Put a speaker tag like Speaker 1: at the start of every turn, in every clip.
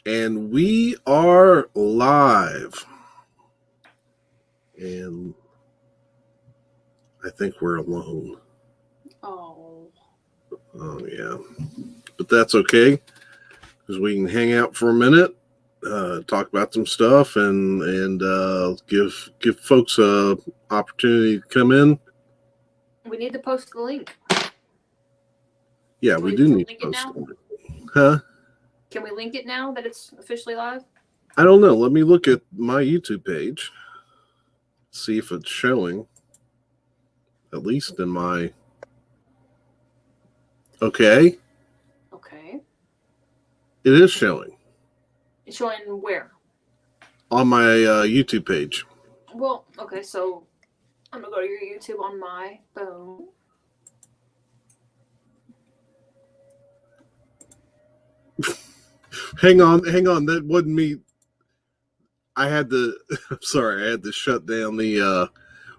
Speaker 1: And we are live. And I think we're alone.
Speaker 2: Oh,
Speaker 1: Yeah. But that's okay, because we can hang out for a minute, talk about some stuff, and give folks a opportunity to come in.
Speaker 2: we need to post the link.
Speaker 1: Yeah, we do need to
Speaker 2: link it
Speaker 1: post
Speaker 2: now?
Speaker 1: it. Huh?
Speaker 2: Can we link it now that it's officially live?
Speaker 1: I don't know. Let me look at my YouTube page, see if it's showing. At least in my... Okay.
Speaker 2: Okay.
Speaker 1: It is showing.
Speaker 2: It's showing where?
Speaker 1: On my YouTube page.
Speaker 2: Well, okay, so I'm going to go to your YouTube on my phone.
Speaker 1: Hang on. That wasn't me. I had to... I'm sorry. I had to shut down the...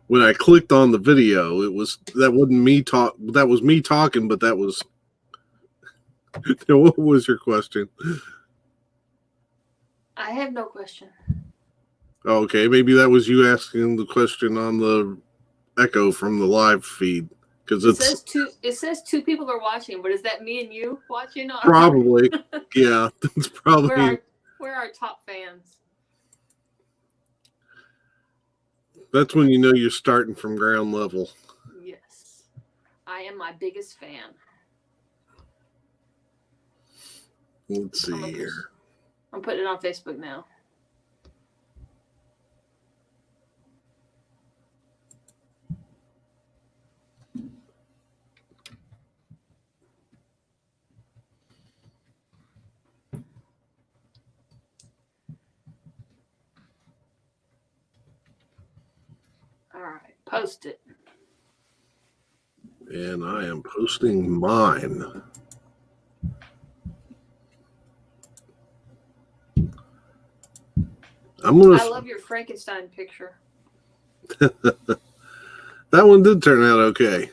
Speaker 1: when I clicked on the video, that wasn't me talk. That was me talking, but that was... What was your question?
Speaker 2: I have no question.
Speaker 1: Okay, maybe that was you asking the question on the echo from the live feed, because
Speaker 2: it says two people are watching, but is that me and you watching?
Speaker 1: Probably. Yeah, it's probably.
Speaker 2: We're our top fans.
Speaker 1: That's when you know you're starting from ground level.
Speaker 2: Yes, I am my biggest fan.
Speaker 1: Let's see here.
Speaker 2: I'm putting it on Facebook now. All right, post it.
Speaker 1: And I am posting mine. I
Speaker 2: love your Frankenstein picture.
Speaker 1: That one did turn out okay.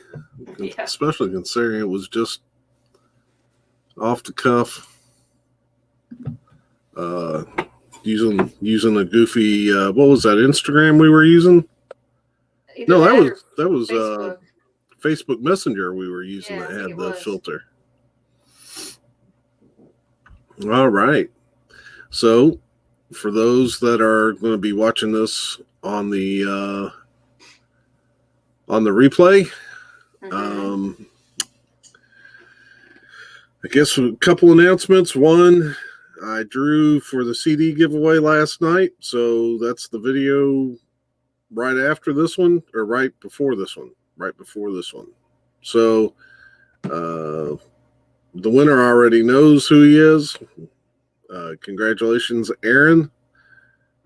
Speaker 2: Yeah.
Speaker 1: Especially considering it was just off the cuff. Using a goofy what was that, Instagram we were using? No, that was Facebook Messenger we were using, that had the filter. All right. So for those that are going to be watching this on the replay, I guess a couple announcements. One, I drew for the CD giveaway last night, so that's the video right after this one, or right before this one. So the winner already knows who he is. Congratulations, Aaron.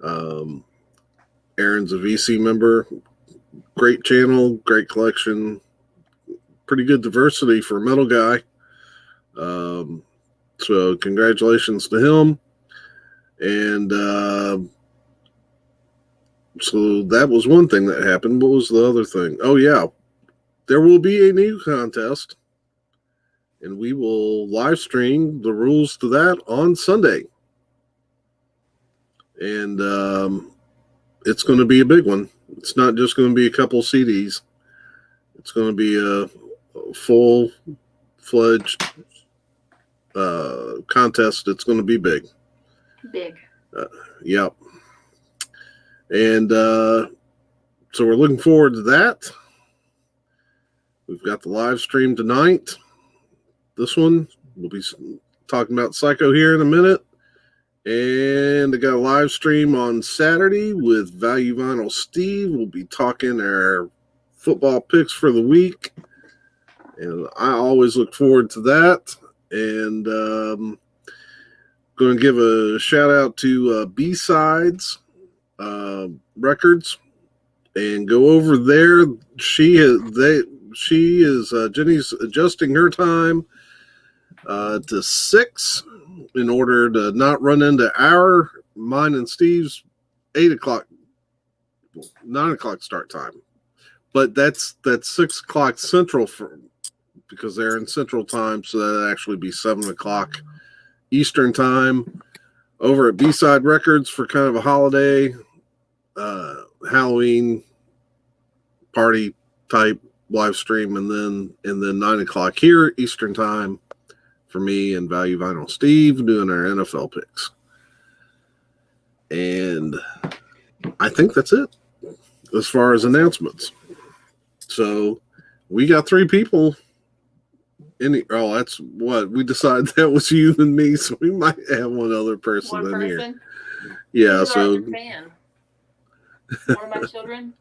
Speaker 1: Aaron's a VC member. Great channel, great collection, pretty good diversity for a metal guy. So congratulations to him. And so that was one thing that happened. What was the other thing? Oh, yeah. There will be a new contest, and we will live stream the rules to that on Sunday. And it's going to be a big one. It's not just going to be a couple CDs. It's going to be a full-fledged contest. It's going to be big. Yep. And so we're looking forward to that. We've got the live stream tonight. This one, we'll be talking about Psycho here in a minute. And I got a live stream on Saturday with Value Vinyl Steve. We'll be talking our football picks for the week. And I always look forward to that. And going to give a shout out to B-Sides Records, and go over there. Jenny's adjusting her time to 6 in order to not run into mine and Steve's 9 o'clock start time. But that's 6 o'clock Central because they're in Central time, so that'd actually be 7 o'clock Eastern time. over at B-Side Records for kind of a holiday Halloween party type live stream, and then 9 o'clock here Eastern time for me and Value Vinyl Steve doing our NFL picks. And I think that's it as far as announcements. So we got 3 people. That's what we decided. That was you and me, so we might have one other person
Speaker 2: One
Speaker 1: in
Speaker 2: person?
Speaker 1: here. Yeah,
Speaker 2: Who's
Speaker 1: so
Speaker 2: our fan? One of my children?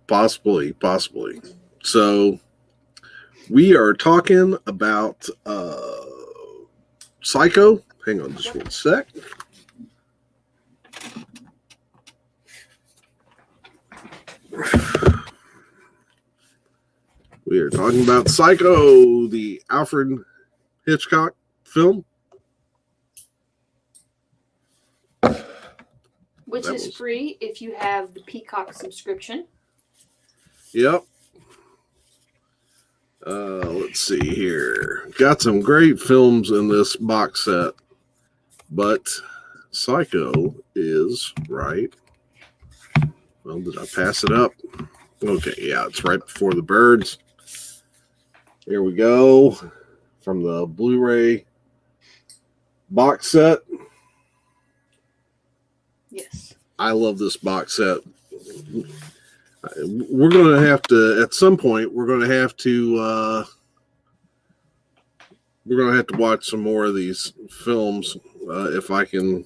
Speaker 1: Possibly. So we are talking about Psycho. Hang on just one sec. We are talking about Psycho, the Alfred Hitchcock film.
Speaker 2: Which is free if you have the Peacock subscription.
Speaker 1: Yep. Let's see here. Got some great films in this box set, but Psycho is right. Well, did I pass it up? Okay, yeah, it's right before the birds. Here we go. From the Blu-ray box set.
Speaker 2: Yes.
Speaker 1: I love this box set. We're going to have to, at some point, we're going to have to watch some more of these films if I can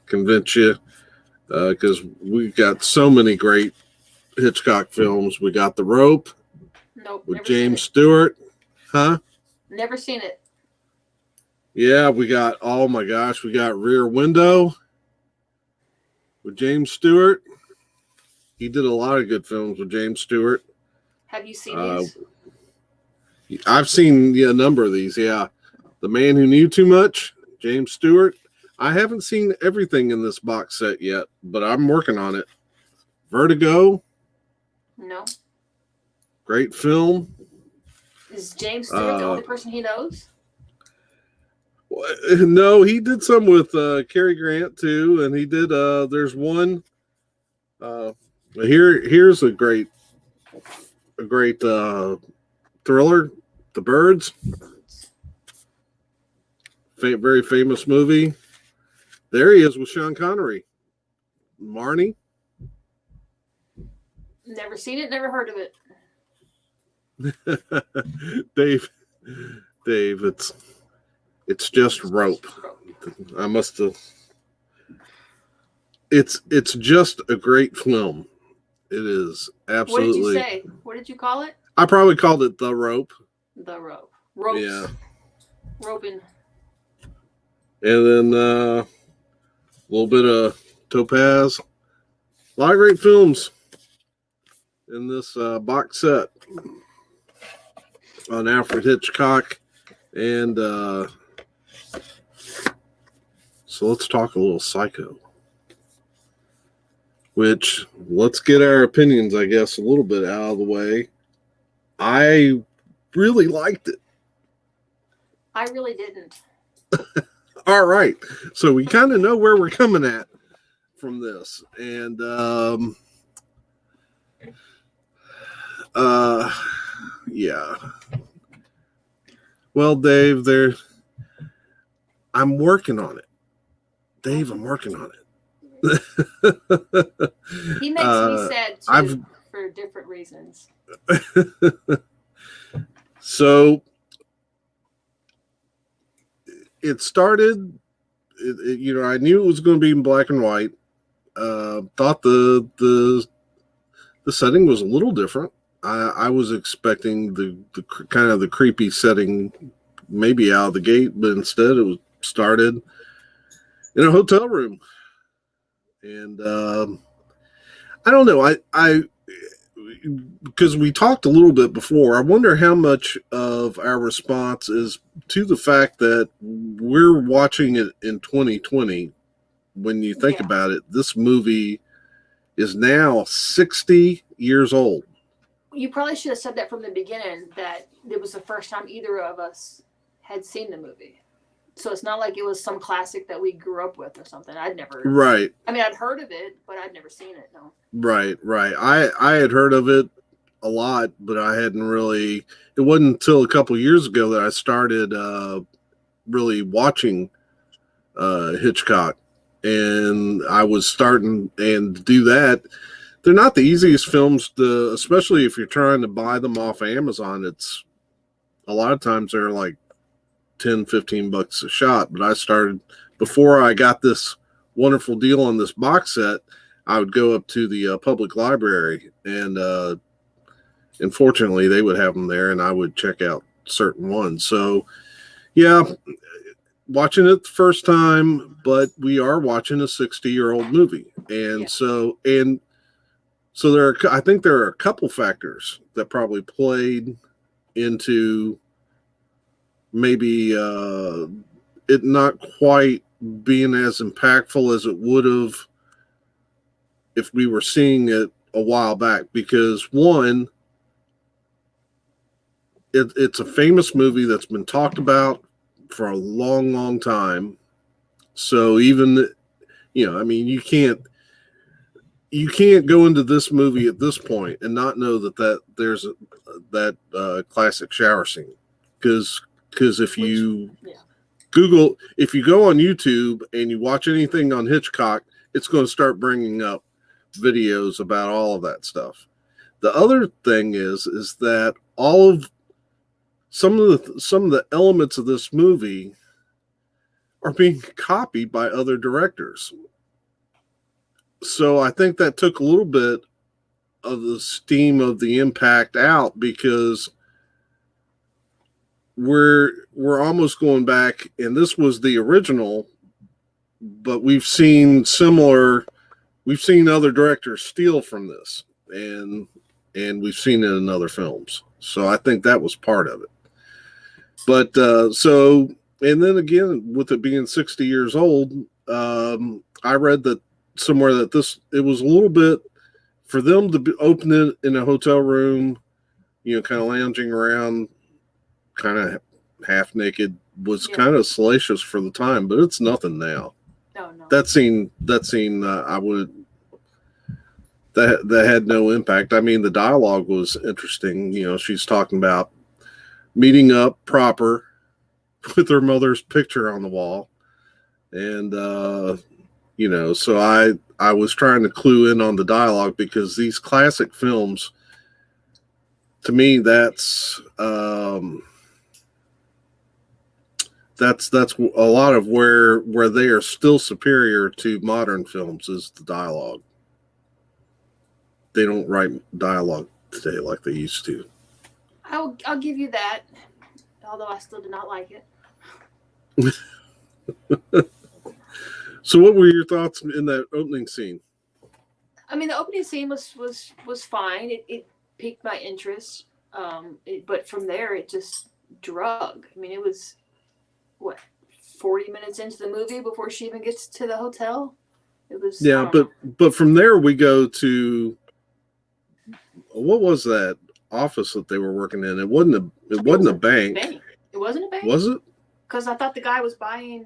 Speaker 1: convince you, because we've got so many great Hitchcock films. We got The Rope.
Speaker 2: Nope.
Speaker 1: With James Stewart. Huh?
Speaker 2: Never seen it.
Speaker 1: Yeah, we got, oh my gosh, we got Rear Window with James Stewart. He did a lot of good films with James Stewart.
Speaker 2: Have you seen these?
Speaker 1: I've seen a number of these, yeah. The Man Who Knew Too Much, James Stewart. I haven't seen everything in this box set yet, but I'm working on it. Vertigo.
Speaker 2: No.
Speaker 1: Great film.
Speaker 2: Is James Stewart the only person he knows?
Speaker 1: No, he did some with Cary Grant too, and he did. There's one. Here's a great thriller, The Birds. Very famous movie. There he is with Sean Connery. Marnie.
Speaker 2: Never seen it. Never heard of it.
Speaker 1: Dave, it's just Rope. I must have. It's just a great film. It is absolutely.
Speaker 2: What did you say? What did you call it?
Speaker 1: I probably called it The Rope.
Speaker 2: The Rope. Ropes.
Speaker 1: Yeah.
Speaker 2: Roping.
Speaker 1: And then a little bit of Topaz. A lot of great films in this box set on Alfred Hitchcock. And so let's talk a little Psycho. Which, let's get our opinions, I guess, a little bit out of the way. I really liked it.
Speaker 2: I really didn't.
Speaker 1: All right. So we kind of know where we're coming at from this. And yeah. Well, Dave, I'm working on it. Dave, I'm working on it.
Speaker 2: He makes me sad too, for different reasons.
Speaker 1: So it started, I knew it was going to be in black and white. Thought the setting was a little different. I was expecting the kind of the creepy setting maybe out of the gate, but instead it was started in a hotel room. And I don't know. I because we talked a little bit before. I wonder how much of our response is to the fact that we're watching it in 2020. When you think about it, this movie is now 60 years old.
Speaker 2: You probably should have said that from the beginning, that it was the first time either of us had seen the movie. So it's not like it was some classic that we grew up with or something. I'd never.
Speaker 1: Right.
Speaker 2: I mean, I'd heard of it, but I'd never seen it. No.
Speaker 1: Right. I had heard of it a lot, but I hadn't really. It wasn't until a couple years ago that I started really watching Hitchcock, and I was starting and to do that. They're not the easiest films to, especially if you're trying to buy them off Amazon. It's a lot of times they're like 10, 15 bucks a shot. But I started before I got this wonderful deal on this box set. I would go up to the public library, and unfortunately, they would have them there, and I would check out certain ones. So, yeah, watching it the first time, but we are watching a 60-year-old movie, and so there are. I think there are a couple factors that probably played into maybe it not quite being as impactful as it would have if we were seeing it a while back. Because one, it's a famous movie that's been talked about for a long, long time. So even, I mean, you can't go into this movie at this point and not know that there's that classic shower scene. Because if you if you go on YouTube and you watch anything on Hitchcock, it's going to start bringing up videos about all of that stuff. The other thing is that all of some of the elements of this movie are being copied by other directors. So I think that took a little bit of the steam of the impact out, because we're almost going back, and this was the original, but we've seen other directors steal from this, and we've seen it in other films. So I think that was part of it. But and then again, with it being 60 years old, I read that somewhere that it was a little bit for them to open it in a hotel room, kind of lounging around, kind of half naked, was kind of salacious for the time, but it's nothing now.
Speaker 2: No.
Speaker 1: That scene, I would. That had no impact. I mean, the dialogue was interesting. She's talking about meeting up proper with her mother's picture on the wall, and so I was trying to clue in on the dialogue, because these classic films, to me, that's a lot of where they are still superior to modern films is the dialogue. They don't write dialogue today like they used to.
Speaker 2: I'll give you that, although I still do not like it.
Speaker 1: So what were your thoughts in that opening scene?
Speaker 2: I mean, the opening scene was fine. It piqued my interest, but from there it just drug. I mean, it was 40 minutes into the movie before she even gets to the hotel. It was
Speaker 1: but from there we go to, what was that office that they were working in? It wasn't a bank.
Speaker 2: It wasn't a bank?
Speaker 1: Was it?
Speaker 2: Because I thought the guy was buying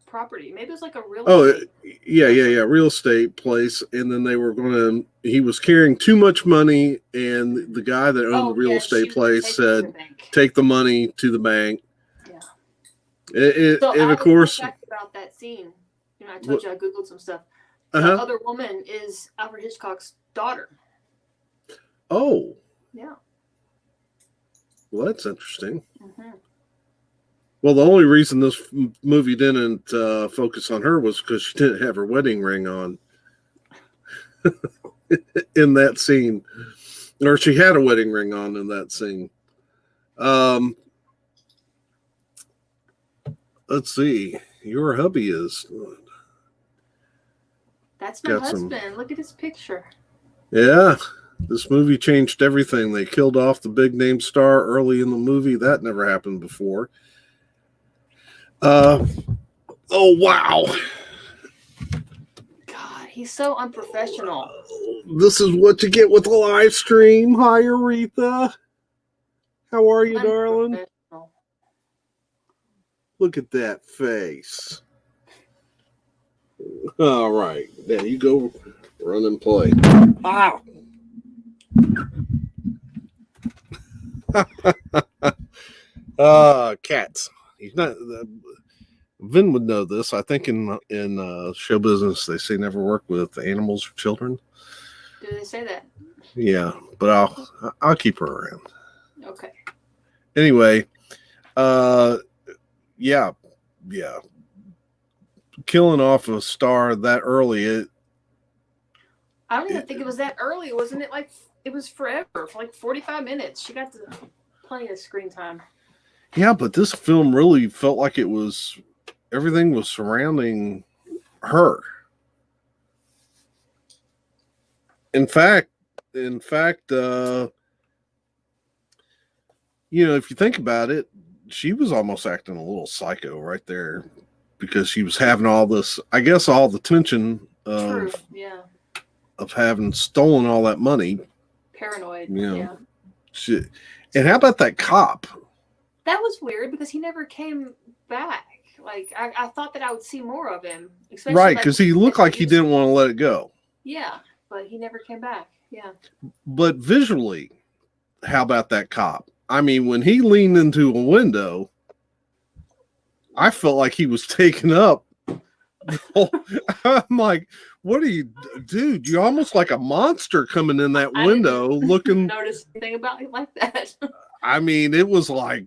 Speaker 2: property. Maybe it was like a real estate.
Speaker 1: Yeah, real estate place. And then he was carrying too much money, and the guy that owned the real estate place said, take the money to the bank.
Speaker 2: Yeah.
Speaker 1: And of course,
Speaker 2: about that scene, I told you I Googled some stuff. The other woman is Alfred Hitchcock's daughter.
Speaker 1: Oh.
Speaker 2: Yeah.
Speaker 1: Well, that's interesting.
Speaker 2: Mm-hmm.
Speaker 1: Well, the only reason this movie didn't focus on her was because she didn't have her wedding ring on in that scene. Or she had a wedding ring on in that scene. Let's see. Your hubby is...
Speaker 2: That's my husband. Look at his picture.
Speaker 1: Yeah. This movie changed everything. They killed off the big name star early in the movie. That never happened before. Oh, wow.
Speaker 2: God, he's so unprofessional.
Speaker 1: This is what you get with a live stream. Hi, Aretha. How are you, darling? Look at that face. All right. Now you go run and play. Wow. Cats. He's not. Vin would know this. I think in show business they say never work with animals or children.
Speaker 2: Do they say that?
Speaker 1: Yeah, but I'll keep her around.
Speaker 2: Okay.
Speaker 1: Anyway, yeah. Killing off a star that early,
Speaker 2: I don't even think it was that early. Wasn't it like it was forever, for like 45 minutes? She got plenty of screen time.
Speaker 1: yeah, but this film really felt like it was everything was surrounding her. In fact, if you think about it, she was almost acting a little psycho right there because she was having all this, I guess, all the tension
Speaker 2: True. Yeah.
Speaker 1: of having stolen all that money.
Speaker 2: Paranoid.
Speaker 1: Yeah. And how about that cop?
Speaker 2: That was weird because he never came back. Like I thought that I would see more of him,
Speaker 1: Right, because he looked like he didn't want to let it go.
Speaker 2: Yeah, but he never came back. Yeah.
Speaker 1: But visually, how about that cop? I mean, when he leaned into a window, I felt like he was taken up. I'm like, what are you, dude? You're almost like a monster coming in that window looking.
Speaker 2: Notice anything about it like that.
Speaker 1: I mean, it was like,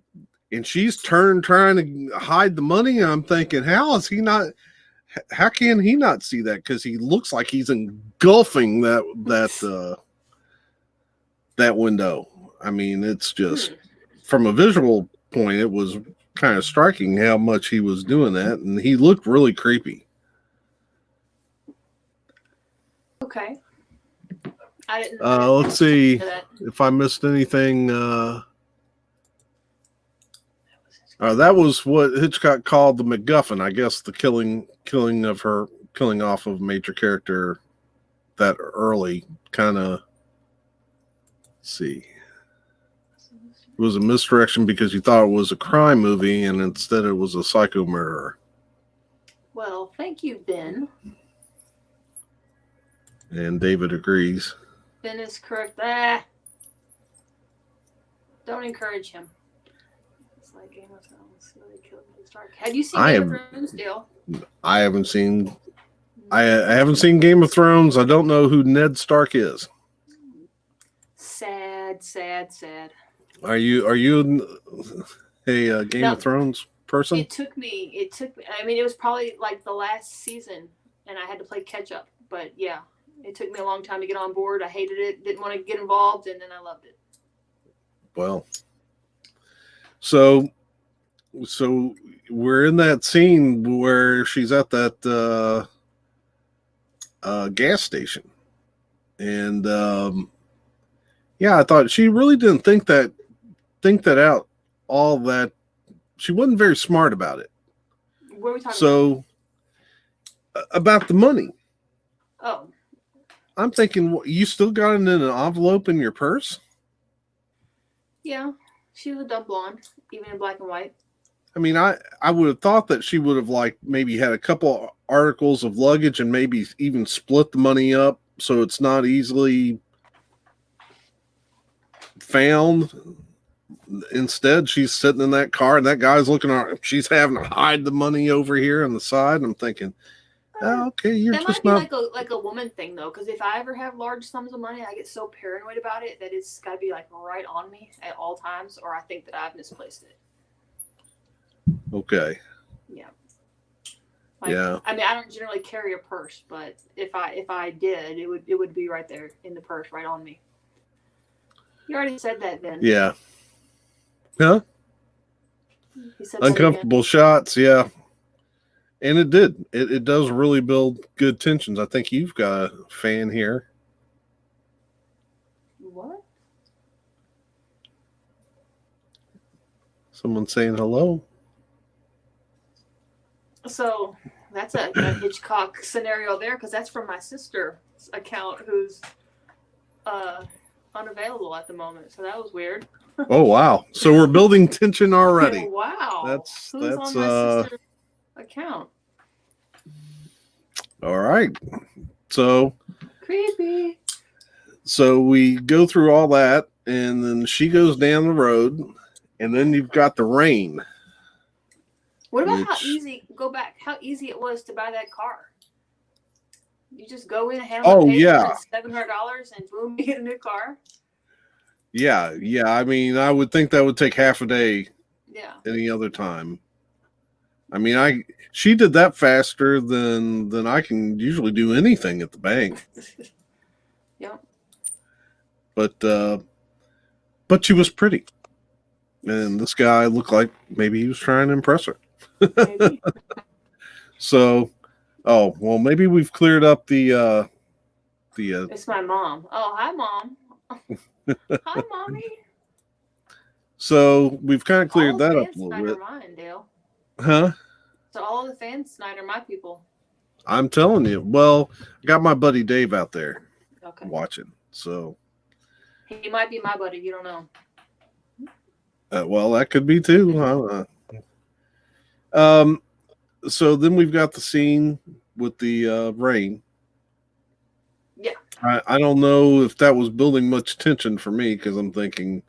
Speaker 1: and she's trying to hide the money. I'm thinking, how can he not see that? Because he looks like he's engulfing that window. I mean, it's just from a visual point, it was kind of striking how much he was doing that, and he looked really creepy.
Speaker 2: Okay. I didn't.
Speaker 1: Let's see if I missed anything. That was what Hitchcock called the MacGuffin. I guess the killing off of a major character that early kind of. See. It was a misdirection because you thought it was a crime movie and instead it was a psycho murderer.
Speaker 2: Well, thank you, Ben.
Speaker 1: And David agrees.
Speaker 2: Ben is correct. Don't encourage him. It's like Game of Thrones. Really killed Ned Stark. Have you seen Game of Thrones still?
Speaker 1: I haven't seen. I haven't seen Game of Thrones. I don't know who Ned Stark is.
Speaker 2: Sad.
Speaker 1: Are you a Game of Thrones person?
Speaker 2: It took me. I mean, it was probably like the last season, and I had to play catch up. But yeah, it took me a long time to get on board. I hated it. Didn't want to get involved, and then I loved it.
Speaker 1: Well, so we're in that scene where she's at that gas station, and I thought she really didn't think that out all that. She wasn't very smart about it.
Speaker 2: What are we talking
Speaker 1: about the money.
Speaker 2: Oh,
Speaker 1: I'm thinking you still got it in an envelope in your purse.
Speaker 2: Yeah, she was a dumb blonde, even in black and white.
Speaker 1: I mean, I would have thought that she would have maybe had a couple articles of luggage and maybe even split the money up so it's not easily found. Instead, she's sitting in that car and that guy's looking at her. She's having to hide the money over here on the side. And I'm thinking, okay, you're
Speaker 2: that
Speaker 1: just
Speaker 2: might be like a woman thing though, because if I ever have large sums of money, I get so paranoid about it that it's got to be like right on me at all times, or I think that I've misplaced it.
Speaker 1: Okay.
Speaker 2: Yeah.
Speaker 1: Yeah.
Speaker 2: I mean, I don't generally carry a purse, but if I did, it would be right there in the purse, right on me. You already said that, Ben.
Speaker 1: Yeah. Huh? Uncomfortable shots, yeah. And it did. It does really build good tensions. I think you've got a fan here.
Speaker 2: What?
Speaker 1: Someone saying hello.
Speaker 2: So that's a Hitchcock scenario there, because that's from my sister's account, who's unavailable at the moment. So that was weird.
Speaker 1: Oh wow! So we're building tension already.
Speaker 2: Wow.
Speaker 1: That's
Speaker 2: Who's
Speaker 1: that's
Speaker 2: on my sister's account?
Speaker 1: all right. So
Speaker 2: Creepy.
Speaker 1: we go through all that, and then she goes down the road, and then you've got the rain.
Speaker 2: What about how
Speaker 1: Which
Speaker 2: easy? Go back. How easy it was to buy that car. You just go in, hand them the
Speaker 1: oh
Speaker 2: paper,
Speaker 1: yeah,
Speaker 2: and $700, and boom, you get a new car.
Speaker 1: yeah. I mean, I would think that would take half a day
Speaker 2: Yeah.
Speaker 1: any other time. I mean, she did that faster than I can usually do anything at the bank.
Speaker 2: Yep.
Speaker 1: But she was pretty, and this guy looked like maybe he was trying to impress her.
Speaker 2: Maybe.
Speaker 1: So, oh well, maybe we've cleared up the.
Speaker 2: It's my mom. Oh, hi, mom. Hi, mommy.
Speaker 1: So we've kind of cleared
Speaker 2: All the
Speaker 1: that up
Speaker 2: fans
Speaker 1: a little
Speaker 2: tonight are
Speaker 1: bit,
Speaker 2: mine, Dale.
Speaker 1: huh?
Speaker 2: So all the fans tonight are my people.
Speaker 1: I'm telling you. Well, I got my buddy Dave out there
Speaker 2: Okay.
Speaker 1: watching. So,
Speaker 2: He might be my buddy. You don't know.
Speaker 1: well, that could be too. Um. So then we've got the scene with the rain.
Speaker 2: Yeah.
Speaker 1: I don't know if that was building much tension for me because I'm thinking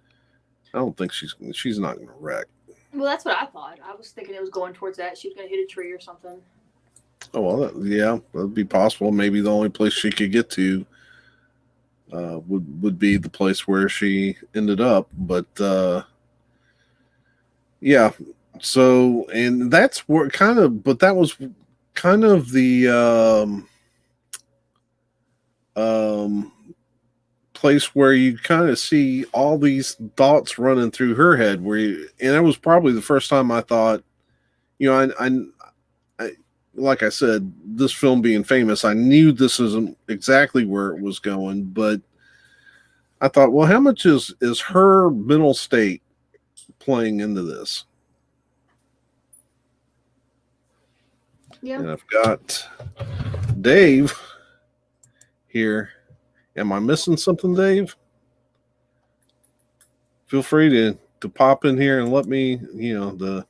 Speaker 1: I don't think she's not going to wreck.
Speaker 2: Well, that's what I thought. I was thinking it was going towards that. She was going to hit a tree or something.
Speaker 1: Oh well, yeah, that'd be possible. Maybe the only place she could get to would be the place where she ended up. But yeah, so and that's where kind of, but that was kind of the um, place where you kind of see all these thoughts running through her head. And that was probably the first time I thought, I like I said, this film being famous, I knew this isn't exactly where it was going, but I thought, well, how much is her mental state playing into this?
Speaker 2: Yeah.
Speaker 1: And I've got Dave here. Am I missing something, Dave? Feel free to pop in here and let me, the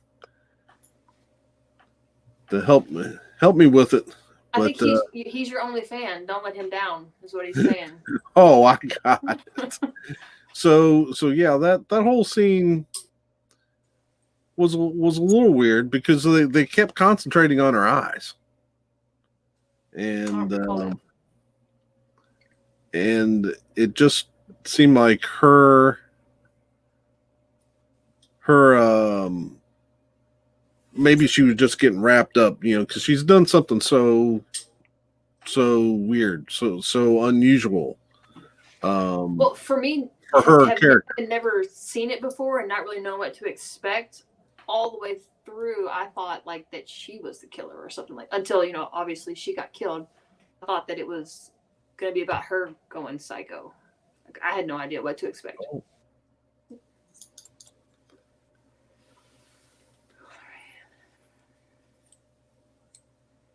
Speaker 1: help me with it.
Speaker 2: I think
Speaker 1: But
Speaker 2: he's your only fan. Don't let him down, is what he's saying.
Speaker 1: oh, I got it. So yeah, that whole scene was a little weird because they kept concentrating on her eyes, and and it just seemed like her maybe she was just getting wrapped up, because she's done something so weird, so unusual.
Speaker 2: Well, for me,
Speaker 1: For her character.
Speaker 2: never seen it before and not really know what to expect all the way through, I thought like that she was the killer or something like until obviously she got killed. I thought that it was going to be about her going psycho. Like, I had no idea what to expect.
Speaker 1: Oh.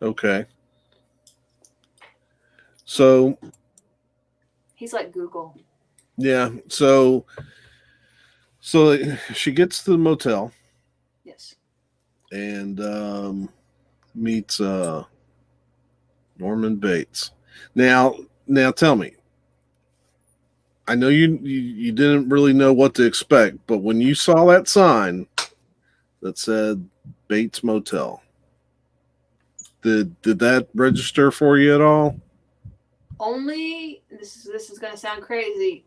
Speaker 1: Okay. So
Speaker 2: he's like Google.
Speaker 1: Yeah. So she gets to the motel.
Speaker 2: Yes.
Speaker 1: And meets Norman Bates. Now tell me. I know you didn't really know what to expect, but when you saw that sign that said Bates Motel, did that register for you at all?
Speaker 2: Only this is going to sound crazy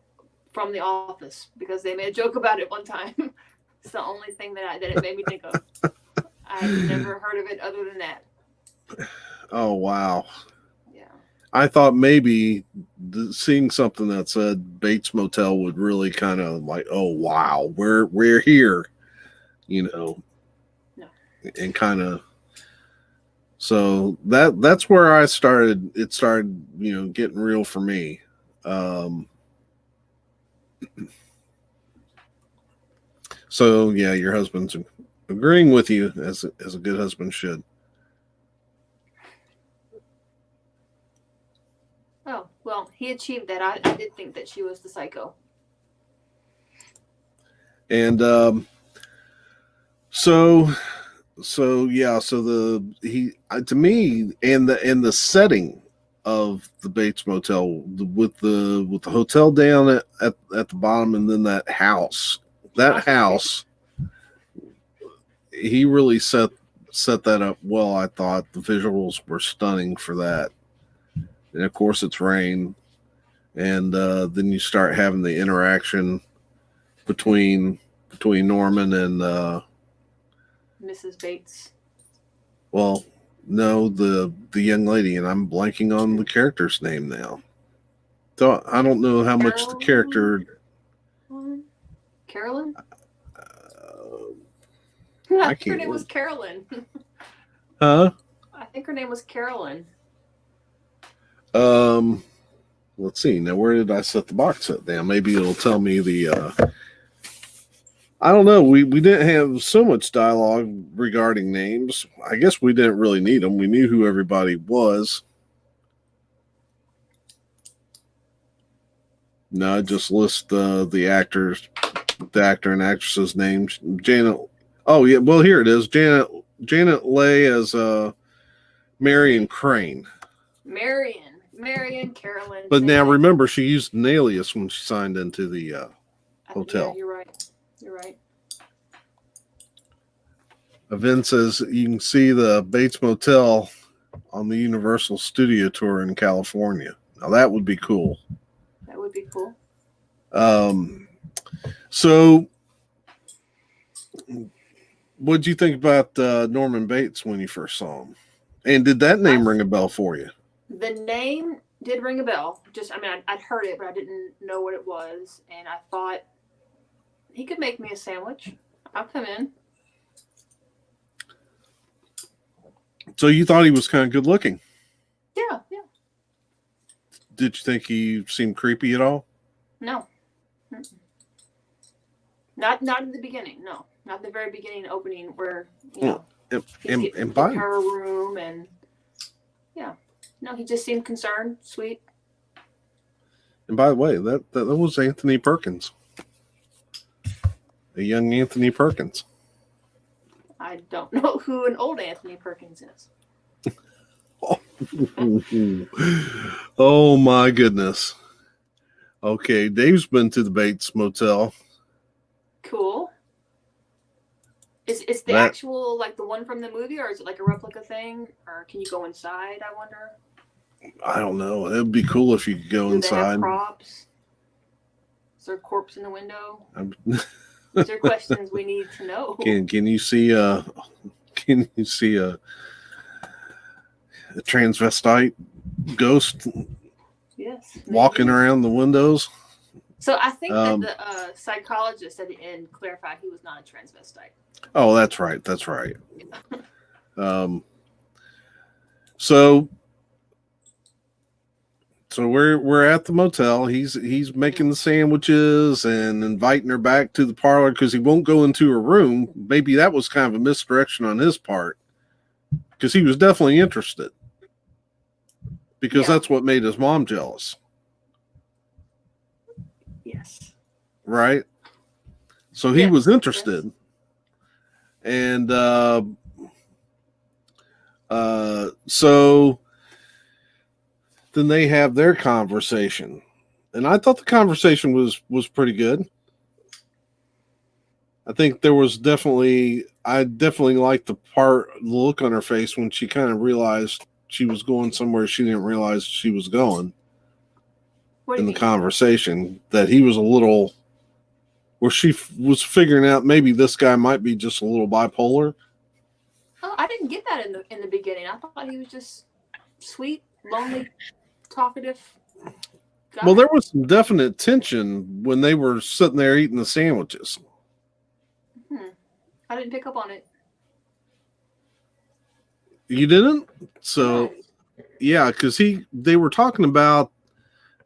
Speaker 2: from The Office because they made a joke about it one time. It's the only thing that it made me think of. I've never heard of it other than that.
Speaker 1: Oh wow.
Speaker 2: Yeah.
Speaker 1: I thought maybe seeing something that said Bates Motel would really kind of like, oh wow, we're here,
Speaker 2: No.
Speaker 1: and kind of. So that's where I started. It started, getting real for me. So yeah, your husband's agreeing with you as a good husband should.
Speaker 2: Oh, well, he achieved that. I did think that she was the psycho.
Speaker 1: And so yeah, so to me, and the setting of the Bates Motel with the hotel down at the bottom, and then that house, he really set that up well. I thought the visuals were stunning for that, and of course it's rain, and then you start having the interaction between Norman and
Speaker 2: Mrs. Bates.
Speaker 1: well, no, the young lady, and I'm blanking on the character's name now. So I don't know how much the character.
Speaker 2: Carolyn.
Speaker 1: I
Speaker 2: think her name was Carolyn.
Speaker 1: Huh?
Speaker 2: I think her name was Carolyn.
Speaker 1: Let's see. Now, where did I set the box set down? Maybe it'll tell me the. I don't know. We didn't have so much dialogue regarding names. I guess we didn't really need them. We knew who everybody was. No, I just list the actor and actress's names. Janet. Oh yeah. Well, here it is. Janet Leigh as Marion Crane.
Speaker 2: Marion Carolyn.
Speaker 1: But now remember, she used an alias when she signed into the hotel.
Speaker 2: Yeah, you're right.
Speaker 1: Event says you can see the Bates Motel on the Universal Studio Tour in California. Now that would be cool.
Speaker 2: That would be cool.
Speaker 1: So what'd you think about Norman Bates when you first saw him? And did that name ring a bell for you?
Speaker 2: The name did ring a bell. I'd heard it, but I didn't know what it was. And I thought he could make me a sandwich. I'll come in.
Speaker 1: So you thought he was kind of good looking?
Speaker 2: Yeah.
Speaker 1: Did you think he seemed creepy at all?
Speaker 2: No. Mm-mm. Not in the beginning. No, not the very beginning opening where he's in her room and yeah. No, he just seemed concerned, sweet.
Speaker 1: And by the way, that was Anthony Perkins, a young Anthony Perkins.
Speaker 2: I don't know who an old Anthony Perkins is.
Speaker 1: Oh my goodness. Okay, Dave's been to the Bates Motel.
Speaker 2: Cool. Is the actual like the one from the movie, or is it like a replica thing, or can you go inside? I wonder.
Speaker 1: I don't know. It would be cool if you could go inside.
Speaker 2: They have props? Is there a corpse in the window? These are questions we need to know.
Speaker 1: Can you see a transvestite ghost?
Speaker 2: Yes.
Speaker 1: Walking around the windows?
Speaker 2: So I think that the psychologist at the end clarified he was not a transvestite.
Speaker 1: Oh, that's right. So we're at the motel. He's making the sandwiches and inviting her back to the parlor because he won't go into her room. Maybe that was kind of a misdirection on his part because he was definitely interested because that's what made his mom jealous.
Speaker 2: Yes.
Speaker 1: Right? So he was interested. Yes. And so then they have their conversation. And I thought the conversation was pretty good. I think there was I definitely liked the look on her face when she kind of realized she was going somewhere she didn't realize she was going. In the conversation, that he was a little, where she was figuring out maybe this guy might be just a little bipolar.
Speaker 2: Oh, I didn't get that in the beginning. I thought he was just sweet, lonely, talkative guy.
Speaker 1: Well, there was some definite tension when they were sitting there eating the sandwiches.
Speaker 2: I didn't pick up on it.
Speaker 1: You didn't? So, yeah, because they were talking about.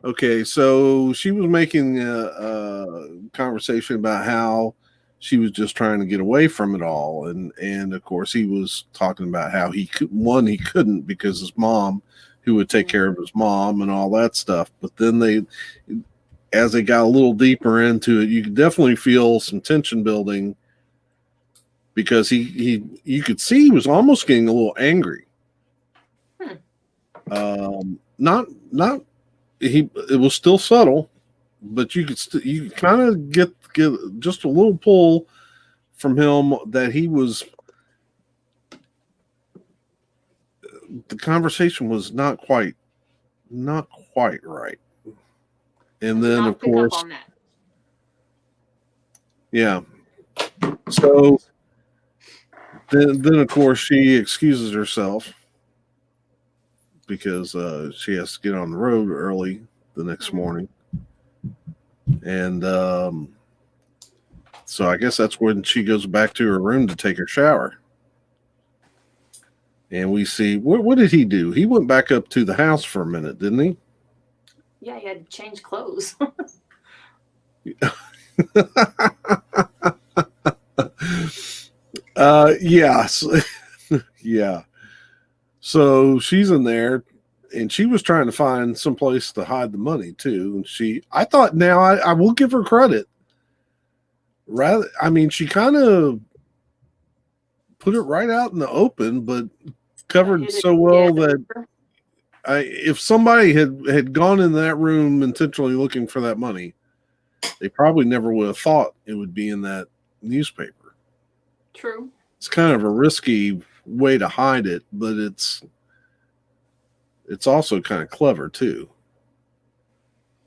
Speaker 1: Okay, so she was making a conversation about how she was just trying to get away from it all, and of course he was talking about how he couldn't because his mom, who would take care of his mom and all that stuff. But then as they got a little deeper into it, you could definitely feel some tension building because you could see he was almost getting a little angry. Not he. It was still subtle, but you could kind of get just a little pull from him that he was. The conversation was not quite right. And then, of
Speaker 2: pick up
Speaker 1: course,
Speaker 2: on that.
Speaker 1: Yeah. So then of course, she excuses herself because she has to get on the road early the next morning. And so I guess that's when she goes back to her room to take her shower. And we see, what did he do? He went back up to the house for a minute, didn't he?
Speaker 2: Yeah, he had to change clothes.
Speaker 1: Yes. Yeah. So she's in there and she was trying to find some place to hide the money too. And I thought now I will give her credit. She kind of put it right out in the open, but covered so well that if somebody had gone in that room intentionally looking for that money, they probably never would have thought it would be in that newspaper.
Speaker 2: True.
Speaker 1: It's kind of a risky way to hide it, but it's also kind of clever too.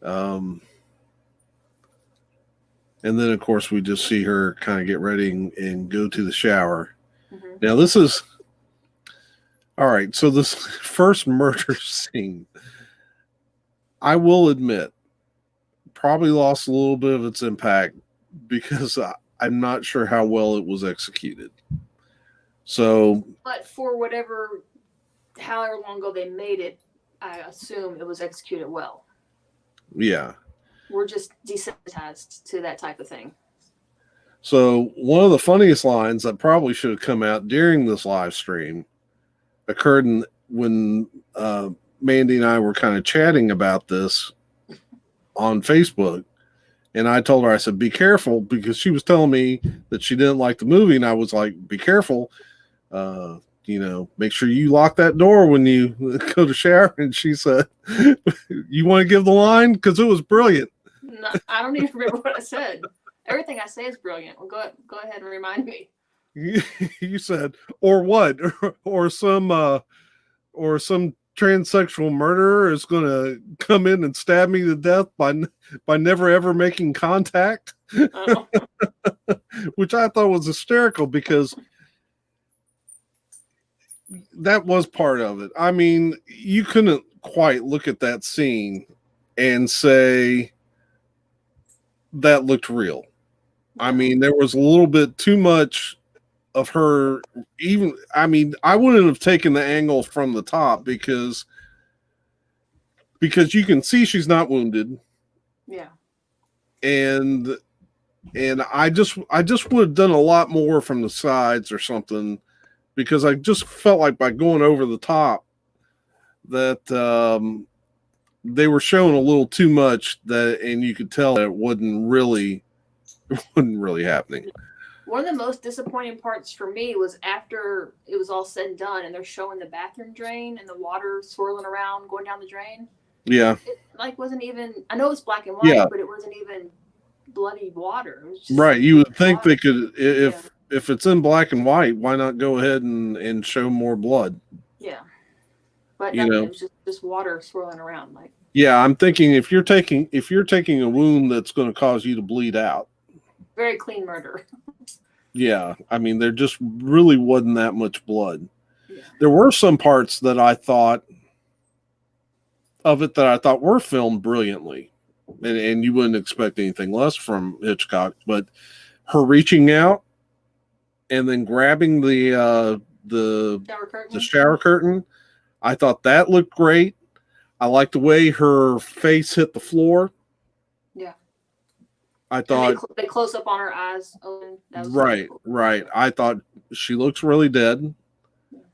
Speaker 1: And then of course we just see her kind of get ready and go to the shower. Mm-hmm. Now this is all right. So this first murder scene, I will admit, probably lost a little bit of its impact because I'm not sure how well it was executed. So,
Speaker 2: but for however long ago they made it, I assume it was executed well.
Speaker 1: Yeah.
Speaker 2: We're just desensitized to that type of thing.
Speaker 1: So one of the funniest lines that probably should have come out during this live stream occurred when Mandy and I were kind of chatting about this on Facebook. And I told her, I said, be careful, because she was telling me that she didn't like the movie. And I was like, be careful. Make sure you lock that door when you go to shower. And she said, you want to give the line? Because it was brilliant.
Speaker 2: No, I don't even remember what I said. Everything I say is brilliant. Well, go ahead and remind me.
Speaker 1: You said, or what? Or some transsexual murderer is going to come in and stab me to death by never ever making contact. Oh. Which I thought was hysterical because that was part of it. I mean, you couldn't quite look at that scene and say that looked real. I mean, there was a little bit too much of her. I wouldn't have taken the angle from the top because you can see she's not wounded.
Speaker 2: Yeah.
Speaker 1: And I just would have done a lot more from the sides or something, because I just felt like by going over the top that they were showing a little too much, and you could tell that it wasn't really happening.
Speaker 2: One of the most disappointing parts for me was after it was all said and done and they're showing the bathroom drain and the water swirling around going down the drain.
Speaker 1: Yeah.
Speaker 2: It wasn't even, I know it's black and white, but it wasn't even bloody water. It was just
Speaker 1: right. You would think
Speaker 2: water.
Speaker 1: They could, if it's in black and white, why not go ahead and show more blood?
Speaker 2: Yeah. But it was just water swirling around.
Speaker 1: Yeah, I'm thinking if you're taking a wound that's going to cause you to bleed out.
Speaker 2: Very clean murder.
Speaker 1: Yeah, I mean, there just really wasn't that much blood.
Speaker 2: Yeah.
Speaker 1: There were some parts that I thought were filmed brilliantly, and you wouldn't expect anything less from Hitchcock. But her reaching out and then grabbing the shower curtain, I thought that looked great. I liked the way her face hit the floor.
Speaker 2: Yeah.
Speaker 1: I thought
Speaker 2: they close up on her eyes.
Speaker 1: Right. I thought she looks really dead,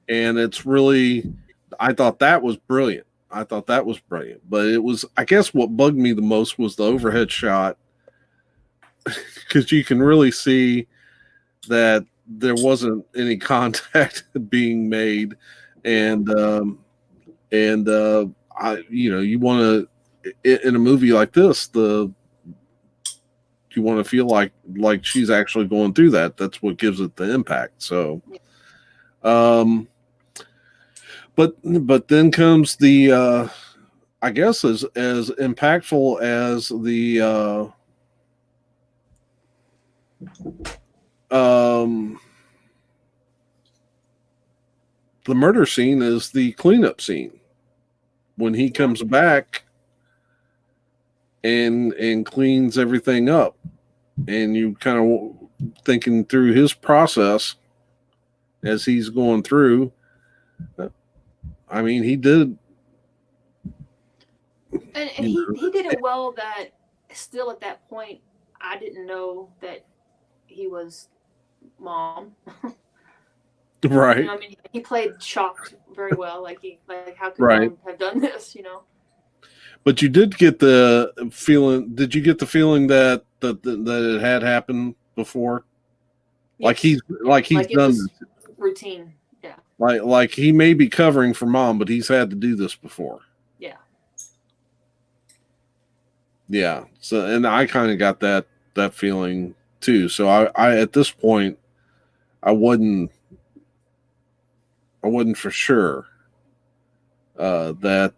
Speaker 1: and I thought that was brilliant. I thought that was brilliant. But it was, I guess, what bugged me the most was the overhead shot, because you can really see that there wasn't any contact being made, and I, you want to, in a movie like this, you want to feel like she's actually going through that. That's what gives it the impact. So, but then comes the I guess as impactful as the murder scene is the cleanup scene when he comes back and cleans everything up, and you kind of thinking through his process as he's going through. I mean, he did,
Speaker 2: and he did it well. That still at that point, I didn't know that he was mom.
Speaker 1: right.
Speaker 2: You know, I mean, he played shocked very well. Like how could
Speaker 1: Right.
Speaker 2: mom have done this? You know.
Speaker 1: But you did get the feeling. Did you get the feeling that it had happened before? Like
Speaker 2: Yes.
Speaker 1: he's done this.
Speaker 2: Routine. Yeah.
Speaker 1: Like he may be covering for mom, but he's had to do this before.
Speaker 2: Yeah.
Speaker 1: Yeah. So, and I kind of got that feeling too. So I at this point, I wasn't for sure that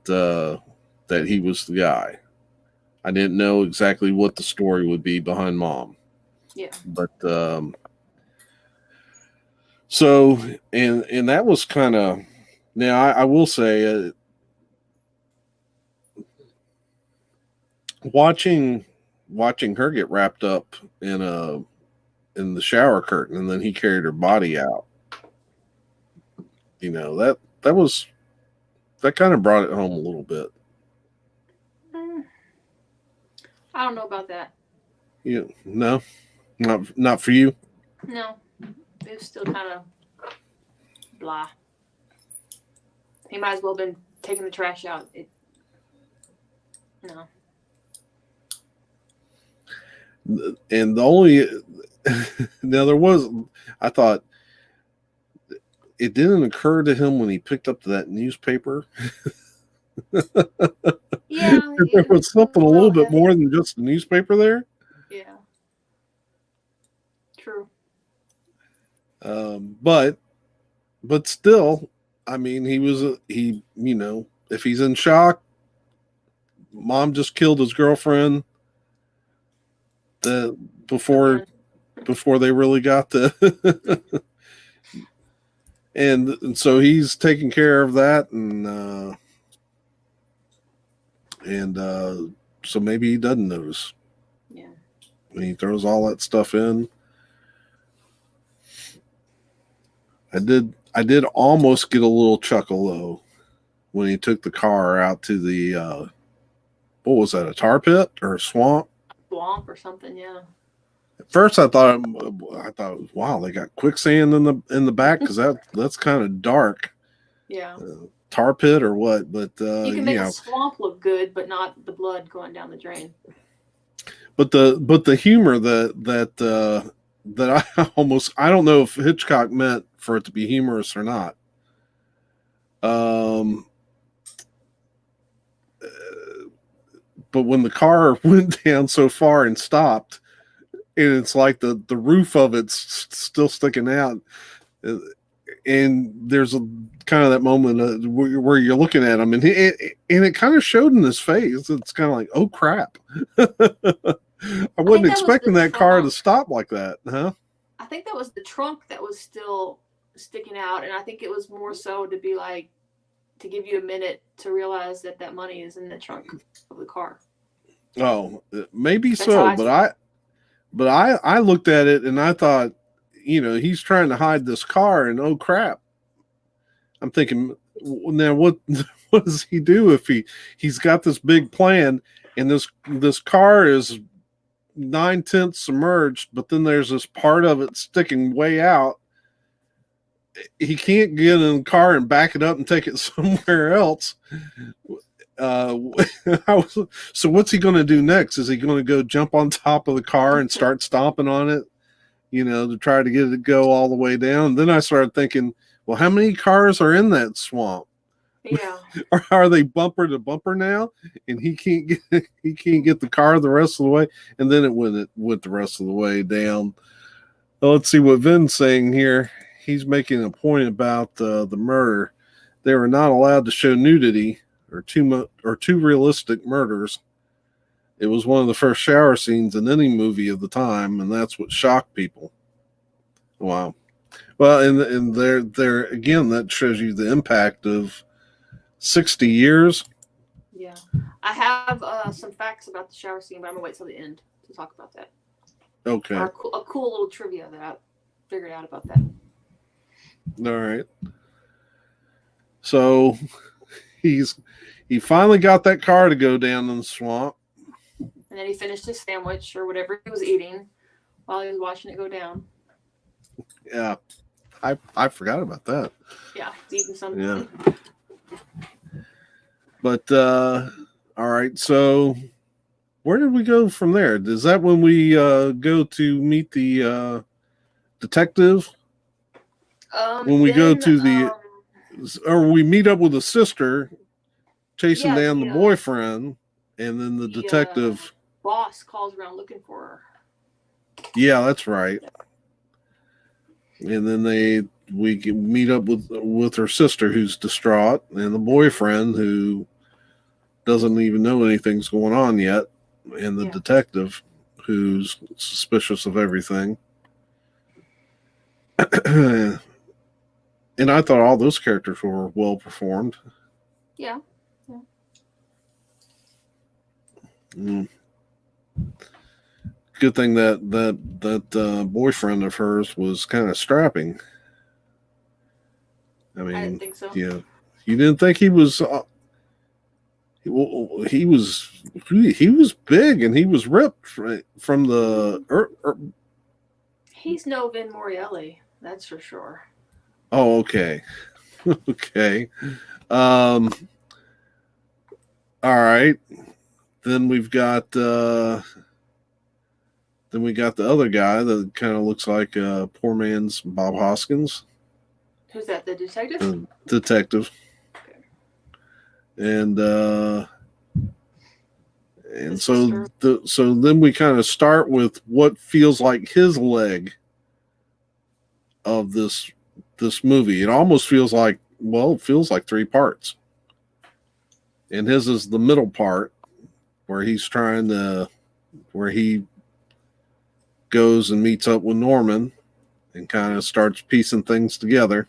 Speaker 1: he was the guy. I didn't know exactly what the story would be behind mom.
Speaker 2: Yeah.
Speaker 1: But so and that was kind of, now I will say, watching her get wrapped up in the shower curtain, and then he carried her body out. That kind of brought it home a little bit.
Speaker 2: I don't know about that.
Speaker 1: Yeah, no, not for you.
Speaker 2: No, it was still kind of blah. He might as well have been taking the trash out. No.
Speaker 1: And the only now there was, I thought, it didn't occur to him when he picked up that newspaper.
Speaker 2: Yeah,
Speaker 1: there was something a little bit more than just a newspaper there.
Speaker 2: Yeah, true.
Speaker 1: But still, I mean, if he's in shock, mom just killed his girlfriend. Before they really got the and so he's taking care of that, and so maybe he doesn't notice.
Speaker 2: Yeah.
Speaker 1: When he throws all that stuff in. I did almost get a little chuckle though when he took the car out to the what was that, a tar pit or a swamp?
Speaker 2: Swamp or something, yeah.
Speaker 1: At first I thought, wow, they got quicksand in the back, because that's kind of dark.
Speaker 2: Yeah.
Speaker 1: Tar pit or what? But
Speaker 2: you can make a swamp look good, but not the blood going down the drain.
Speaker 1: But the humor that I don't know if Hitchcock meant for it to be humorous or not. But when the car went down so far and stopped, and it's like the roof of it's still sticking out, and there's a kind of that moment where you're looking at him, and it kind of showed in his face. It's kind of like, oh crap. I wasn't expecting that car to stop like that, huh?
Speaker 2: I think that was the trunk that was still sticking out, and I think it was more so to be like, to give you a minute to realize that money is in the trunk of the car.
Speaker 1: Oh, maybe so, but I looked at it and I thought, he's trying to hide this car, and oh crap. I'm thinking, now what does he do if he's got this big plan, and this car is 9/10 submerged, but then there's this part of it sticking way out, he can't get in the car and back it up and take it somewhere else. Uh, so what's he going to do next? Is he going to go jump on top of the car and start stomping on it, to try to get it to go all the way down? Then I started thinking, well, how many cars are in that swamp?
Speaker 2: Yeah.
Speaker 1: Or are they bumper to bumper now? And he can't get the car the rest of the way. And then it went the rest of the way down. Well, let's see what Vin's saying here. He's making a point about the murder. They were not allowed to show nudity or too realistic murders. It was one of the first shower scenes in any movie of the time, and that's what shocked people. Wow. Well, and there again, that shows you the impact of 60 years.
Speaker 2: Yeah. I have some facts about the shower scene, but I'm gonna wait till the end to talk about that.
Speaker 1: Okay.
Speaker 2: Or a cool little trivia that I figured out about that.
Speaker 1: All right. So he finally got that car to go down in the swamp.
Speaker 2: And then he finished his sandwich or whatever he was eating while he was watching it go down.
Speaker 1: Yeah. I forgot about that.
Speaker 2: Yeah, he's eating something.
Speaker 1: Yeah. But all right, so where did we go from there? Is that when we go to meet the detective? When we go to the or we meet up with the sister chasing down the boyfriend, and then the detective
Speaker 2: boss calls around looking for her.
Speaker 1: Yeah, that's right. And then we meet up with her sister, who's distraught, and the boyfriend, who doesn't even know anything's going on yet, and the detective, who's suspicious of everything. And I thought all those characters were well performed.
Speaker 2: Yeah.
Speaker 1: Mm. Good thing that boyfriend of hers was kind of strapping. I mean,
Speaker 2: I didn't think so.
Speaker 1: Yeah, you didn't think he was. He was big and he was ripped from the.
Speaker 2: He's no Vin Morielli, that's for sure.
Speaker 1: Oh, okay, okay. All right. Then we've got. Then we got the other guy that kind of looks like a poor man's Bob Hoskins.
Speaker 2: Who's that? The detective?
Speaker 1: The detective. Okay. And so then we kind of start with what feels like his leg of this movie. It almost feels like, well, it feels like 3 parts. And his is the middle part where he goes and meets up with Norman and kind of starts piecing things together.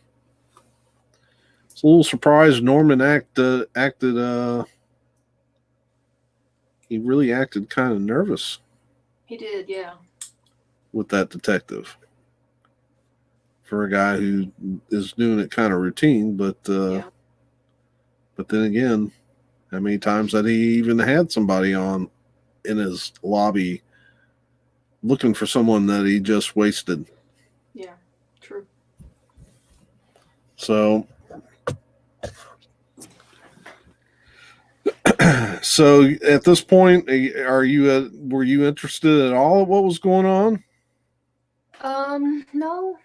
Speaker 1: It's a little surprised Norman acted he really acted kind of nervous.
Speaker 2: He did, yeah.
Speaker 1: With that detective. For a guy who is doing it kind of routine, but then again, how many times that he even had somebody on in his lobby looking for someone that he just wasted.
Speaker 2: Yeah, true.
Speaker 1: So at this point, were you interested at all at what was going on?
Speaker 2: No.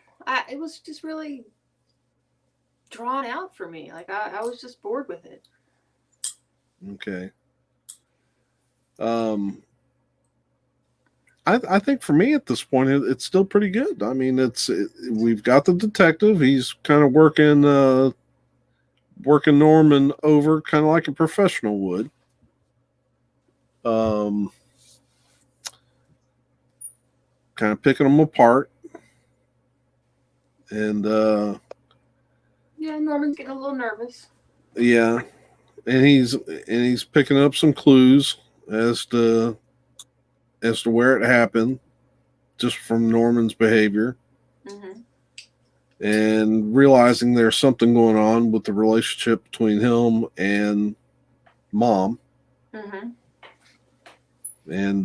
Speaker 2: It was just really drawn out for me. Like I was just bored with it.
Speaker 1: Okay. I think for me at this point, it's still pretty good. I mean, we've got the detective. He's kind of working Norman over kind of like a professional would. Kind of picking them apart. And
Speaker 2: Norman's getting a little nervous.
Speaker 1: Yeah. And he's picking up some clues as to where it happened, just from Norman's behavior.
Speaker 2: Mm-hmm.
Speaker 1: And realizing there's something going on with the relationship between him and Mom.
Speaker 2: Mm-hmm.
Speaker 1: And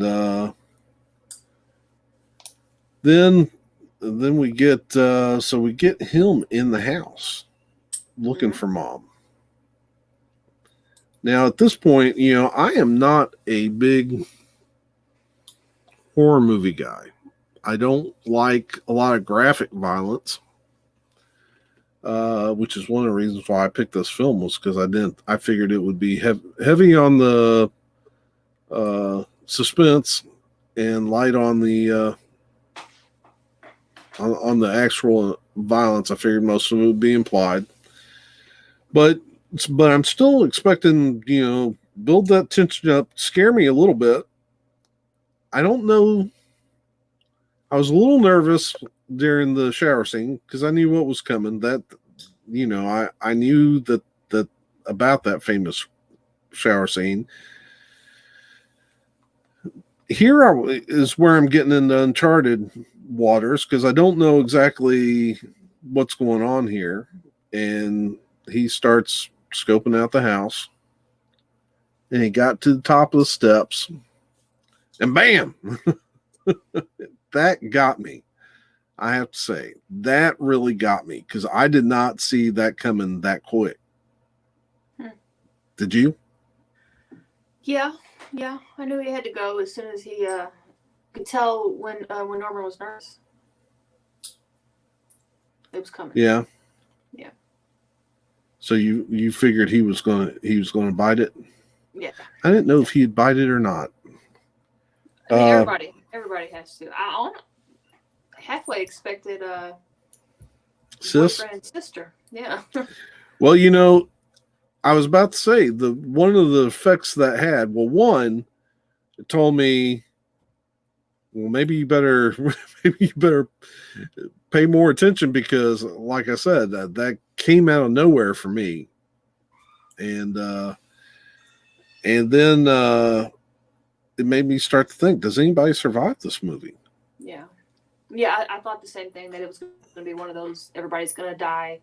Speaker 1: then then we get we get him in the house looking
Speaker 2: Mhm.
Speaker 1: for mom. Now at this point, I am not a big horror movie guy. I don't like a lot of graphic violence, which is one of the reasons why I picked this film was because I figured it would be heavy on the suspense and light on the on the actual violence. I figured most of it would be implied, but I'm still expecting build that tension up, scare me a little bit. I don't know. I was a little nervous during the shower scene because I knew what was coming. That I knew that about that famous shower scene. Is where I'm getting into uncharted waters because I don't know exactly what's going on here. And he starts scoping out the house, and he got to the top of the steps, and bam, that got me. I have to say that really got me because I did not see that coming that quick. Did you?
Speaker 2: Yeah, yeah. I knew he had to go as soon as he could tell when Norman was nervous. It was coming.
Speaker 1: Yeah.
Speaker 2: Yeah.
Speaker 1: So you figured he was gonna bite it?
Speaker 2: Yeah.
Speaker 1: I didn't know if he'd bite it or not.
Speaker 2: I mean, everybody has to. I halfway expected
Speaker 1: Sis?
Speaker 2: boyfriend and sister. Yeah.
Speaker 1: Well, I was about to say the one of the effects that had, well, one, it told me, well, maybe you better pay more attention because, like I said, that came out of nowhere for me, and then it made me start to think: does anybody survive this movie?
Speaker 2: Yeah. Yeah, I thought the same thing, that it was going to be one of those everybody's going to die,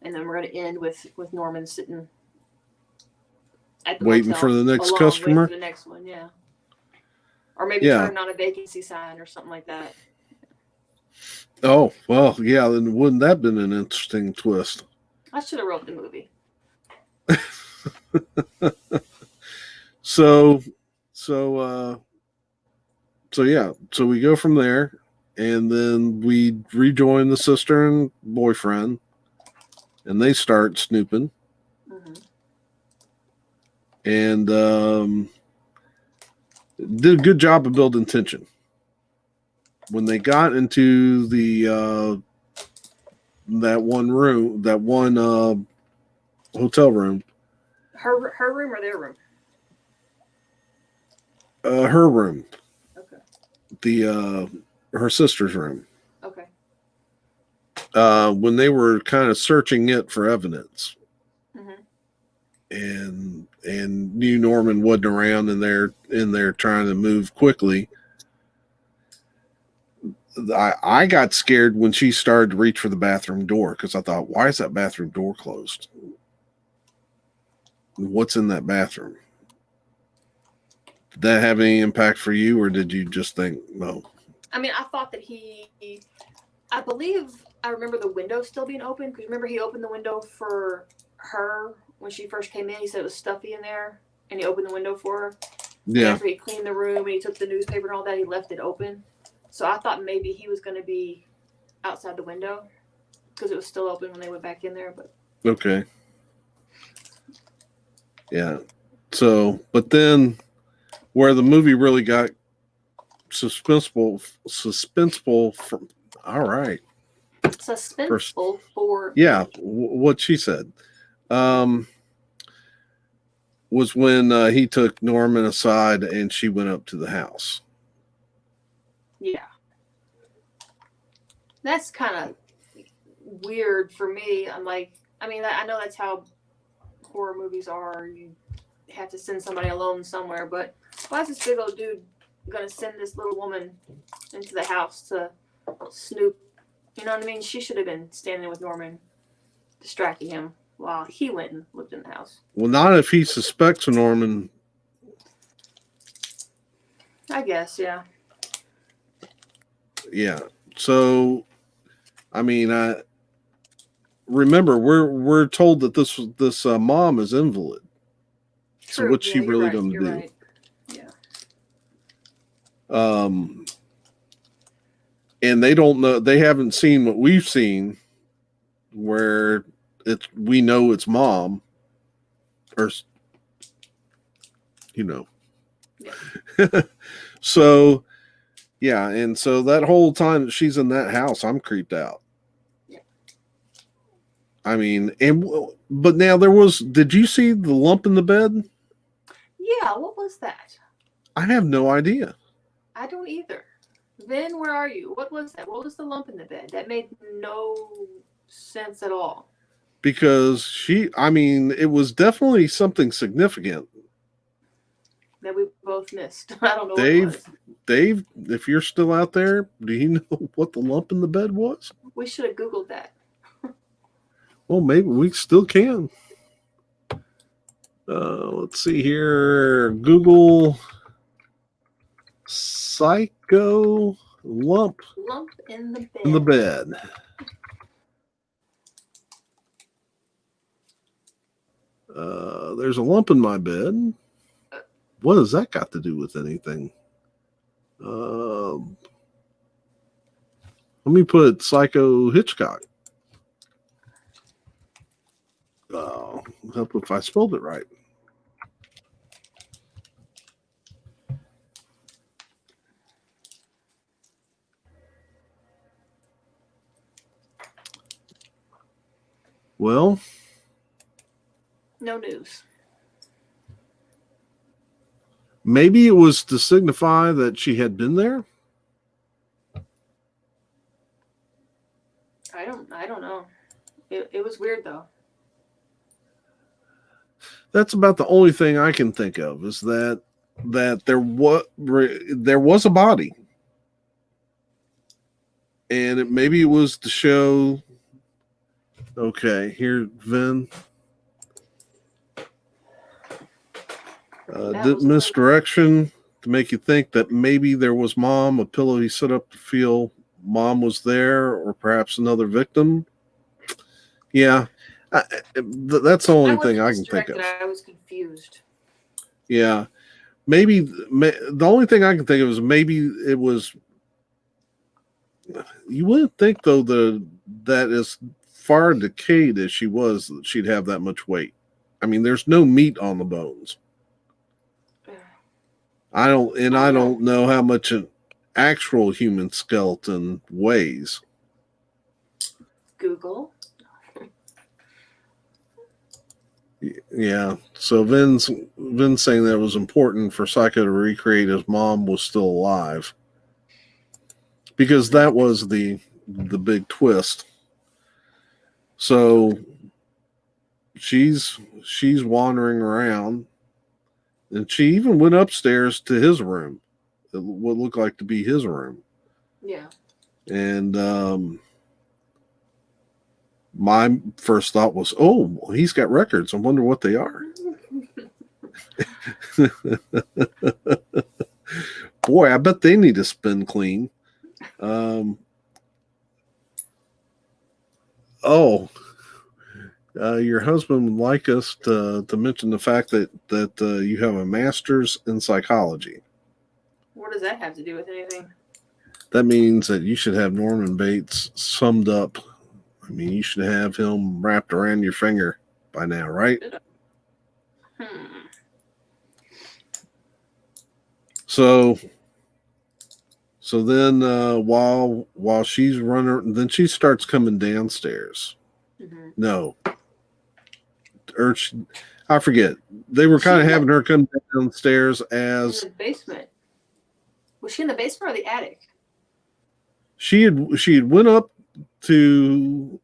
Speaker 2: and then we're going to end with Norman sitting at the
Speaker 1: Waiting for
Speaker 2: motel
Speaker 1: the next
Speaker 2: alone, waiting
Speaker 1: customer.
Speaker 2: for the next one. Yeah. Or maybe
Speaker 1: Yeah.
Speaker 2: turning on a vacancy sign or something like that.
Speaker 1: Oh, well, yeah, then wouldn't that have been an interesting twist?
Speaker 2: I should have wrote the movie.
Speaker 1: So yeah, so we go from there, and then we rejoin the sister and boyfriend, and they start snooping,
Speaker 2: Mm-hmm.
Speaker 1: and did a good job of building tension. When they got into the that one room, that one hotel room,
Speaker 2: Her room or their room?
Speaker 1: her room,
Speaker 2: Okay.
Speaker 1: the her sister's room.
Speaker 2: Okay.
Speaker 1: When they were kind of searching it for evidence,
Speaker 2: Mm-hmm.
Speaker 1: and knew Norman wasn't around, and they're in there trying to move quickly. I got scared when she started to reach for the bathroom door because I thought, why is that bathroom door closed? What's in that bathroom? Did that have any impact for you, or did you just think, no?
Speaker 2: I mean, I thought that I believe I remember the window still being open, because remember he opened the window for her when she first came in. He said it was stuffy in there, and he opened the window for her.
Speaker 1: Yeah.
Speaker 2: And after he cleaned the room and he took the newspaper and all that, he left it open. So I thought maybe he was going to be outside the window because it was still open when they went back in there. But
Speaker 1: okay. Yeah. So, but then where the movie really got suspenseful from, all right.
Speaker 2: Suspenseful for
Speaker 1: yeah, what she said was when he took Norman aside and she went up to the house.
Speaker 2: Yeah. That's kind of weird for me. I'm like, I mean, I know that's how horror movies are. You have to send somebody alone somewhere, but why is this big old dude gonna send this little woman into the house to snoop? You know what I mean? She should have been standing with Norman, distracting him while he went and looked in the house.
Speaker 1: Well, not if he suspects Norman.
Speaker 2: I guess, yeah.
Speaker 1: Yeah. So I mean, remember we're told that this mom is invalid. So
Speaker 2: True.
Speaker 1: what's
Speaker 2: Yeah,
Speaker 1: she
Speaker 2: you're
Speaker 1: really
Speaker 2: right.
Speaker 1: going to
Speaker 2: You're
Speaker 1: do?
Speaker 2: right. Yeah.
Speaker 1: And they don't know. They haven't seen what we've seen, where we know it's mom, or you know.
Speaker 2: Yeah.
Speaker 1: So yeah, and so that whole time that she's in that house, I'm creeped out.
Speaker 2: Yeah.
Speaker 1: I mean, but now there was. Did you see the lump in the bed?
Speaker 2: Yeah. What was that?
Speaker 1: I have no idea.
Speaker 2: I don't either. Vin, where are you? What was that? What was the lump in the bed? That made no sense at all.
Speaker 1: Because I mean, it was definitely something significant.
Speaker 2: That we both missed. I don't know what it
Speaker 1: Dave,
Speaker 2: was.
Speaker 1: Dave, if you're still out there, do you know what the lump in the bed was?
Speaker 2: We should have Googled that.
Speaker 1: Well, maybe we still can. Let's see here. Google psycho lump
Speaker 2: Lump in the
Speaker 1: in the
Speaker 2: bed.
Speaker 1: bed. There's a lump in my bed. What has that got to do with anything? Let me put Psycho Hitchcock. Help if I spelled it right. Well,
Speaker 2: No news.
Speaker 1: maybe it was to signify that she had been there.
Speaker 2: I don't know. It was weird though.
Speaker 1: That's about the only thing I can think of, is that there was a body, and maybe it was to show. Okay, here, Vin. Misdirection to make you think that maybe there was mom, a pillow he set up to feel mom was there, or perhaps another victim. Yeah, that's the only thing I can think of.
Speaker 2: I was confused.
Speaker 1: Yeah, maybe the only thing I can think of is maybe it was. You wouldn't think though that as far decayed as she was, that she'd have that much weight. I mean, there's no meat on the bones. I don't know how much an actual human skeleton weighs.
Speaker 2: Google.
Speaker 1: Yeah. So Vin's saying that it was important for Psycho to recreate his mom was still alive, because that was the big twist. So she's wandering around, and she even went upstairs to his room, what looked like to be his room.
Speaker 2: Yeah.
Speaker 1: And my first thought was, oh, he's got records. I wonder what they are. Boy, I bet they need to spin clean. Your husband would like us to mention the fact that you have a master's in psychology.
Speaker 2: What does that have to do with anything?
Speaker 1: That means that you should have Norman Bates summed up. I mean, you should have him wrapped around your finger by now, right? So then while she's running, then she starts coming downstairs. Mm-hmm. No. Or I forget. They were kind of having her come downstairs as
Speaker 2: in the basement. Was she in the basement or the attic?
Speaker 1: She had went up to.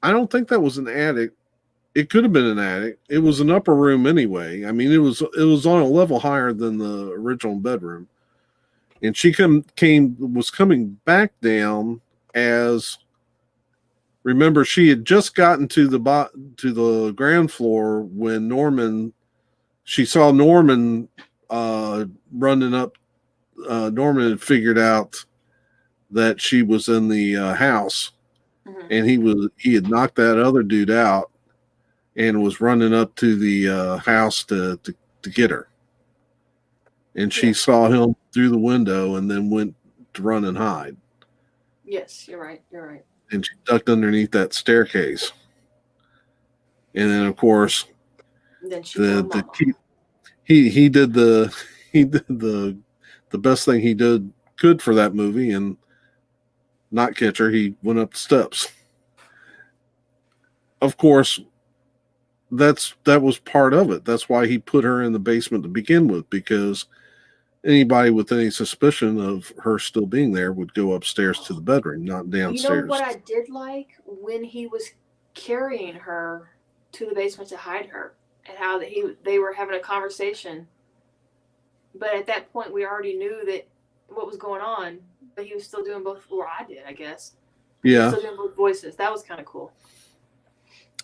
Speaker 1: I don't think that was an attic. It could have been an attic. It was an upper room anyway. I mean, it was on a level higher than the original bedroom. And she was coming back down as. Remember, she had just gotten to the ground floor when she saw Norman running up. Norman had figured out that she was in the house,
Speaker 2: Hmm.
Speaker 1: and he had knocked that other dude out and was running up to the house to get her. And she
Speaker 2: Yeah.
Speaker 1: saw him through the window and then went to run and hide.
Speaker 2: Yes, you're right. You're right.
Speaker 1: And she ducked underneath that staircase. And then, of course,
Speaker 2: And then she
Speaker 1: the
Speaker 2: found
Speaker 1: the
Speaker 2: Mama.
Speaker 1: he did the he did the best thing he did could for that movie and not catch her. He went up the steps. Of course, that was part of it. That's why he put her in the basement to begin with, because anybody with any suspicion of her still being there would go upstairs to the bedroom, not
Speaker 2: You know what
Speaker 1: downstairs.
Speaker 2: I did like when he was carrying her to the basement to hide her, and how they were having a conversation. But at that point, we already knew that what was going on. But he was still doing both. Or I did, I guess. He was
Speaker 1: Yeah,
Speaker 2: still doing both voices. That was kind of cool.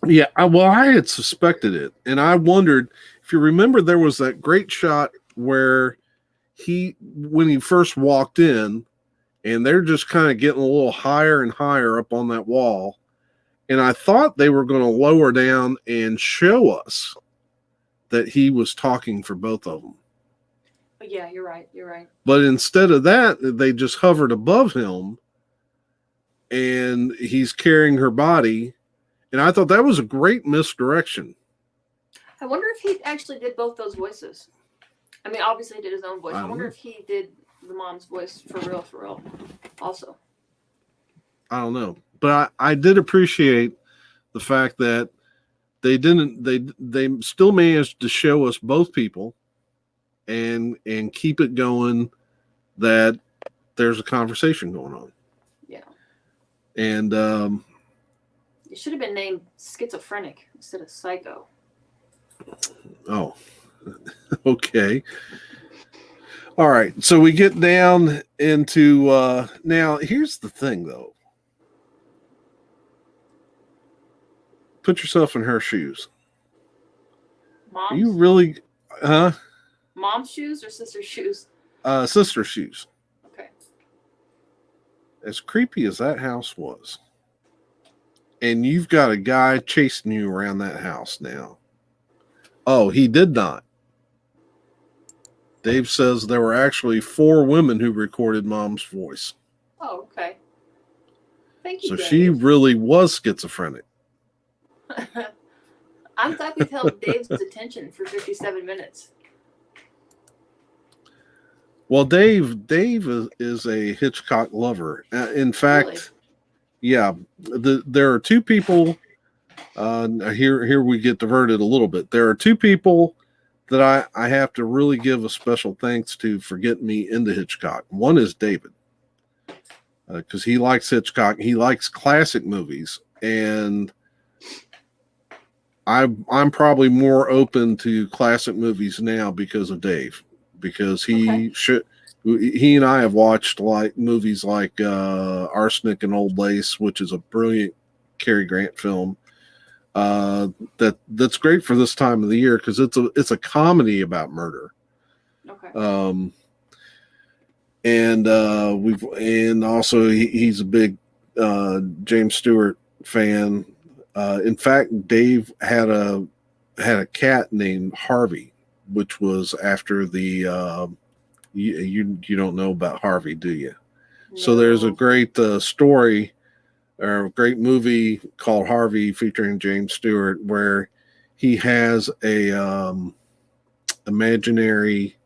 Speaker 1: yeah. Well, I had suspected it, and I wondered if you remember there was that great shot where when he first walked in, and they're just kind of getting a little higher and higher up on that wall. And I thought they were going to lower down and show us that he was talking for both of them.
Speaker 2: But yeah, you're right. You're right.
Speaker 1: But instead of that, they just hovered above him and he's carrying her body. And I thought that was a great misdirection.
Speaker 2: I wonder if he actually did both those voices. I mean, obviously he did his own voice. I wonder if he did the mom's voice for real, also.
Speaker 1: I don't know. But I did appreciate the fact that they still managed to show us both people and keep it going that there's a conversation going on.
Speaker 2: Yeah.
Speaker 1: And
Speaker 2: It should have been named Schizophrenic instead of Psycho.
Speaker 1: oh, okay. All right. So we get down into now here's the thing though. Put yourself in her shoes.
Speaker 2: Mom's?
Speaker 1: Are you really
Speaker 2: Mom's shoes or sister's shoes?
Speaker 1: Sister's shoes.
Speaker 2: Okay.
Speaker 1: As creepy as that house was. And you've got a guy chasing you around that house now. Oh, he did not. Dave says there were actually 4 women who recorded Mom's voice.
Speaker 2: Oh, okay. Thank you,
Speaker 1: So
Speaker 2: Dave.
Speaker 1: she really was schizophrenic.
Speaker 2: I'm glad we've held Dave's attention for 57 minutes.
Speaker 1: Well, Dave is a Hitchcock lover. In fact,
Speaker 2: Really?
Speaker 1: yeah, there are 2 people. Here we get diverted a little bit. There are 2 people that I have to really give a special thanks to for getting me into Hitchcock. One is David, because he likes Hitchcock. He likes classic movies, and I'm probably more open to classic movies now because of Dave, because he and I have watched like movies like Arsenic and Old Lace, which is a brilliant Cary Grant film. That's great for this time of the year because it's a comedy about murder.
Speaker 2: Okay.
Speaker 1: And also he's a big James Stewart fan. In fact, Dave had a cat named Harvey, which was after the you don't know about Harvey, do you? No. So there's a great story or a great movie called Harvey featuring James Stewart where he has a imaginary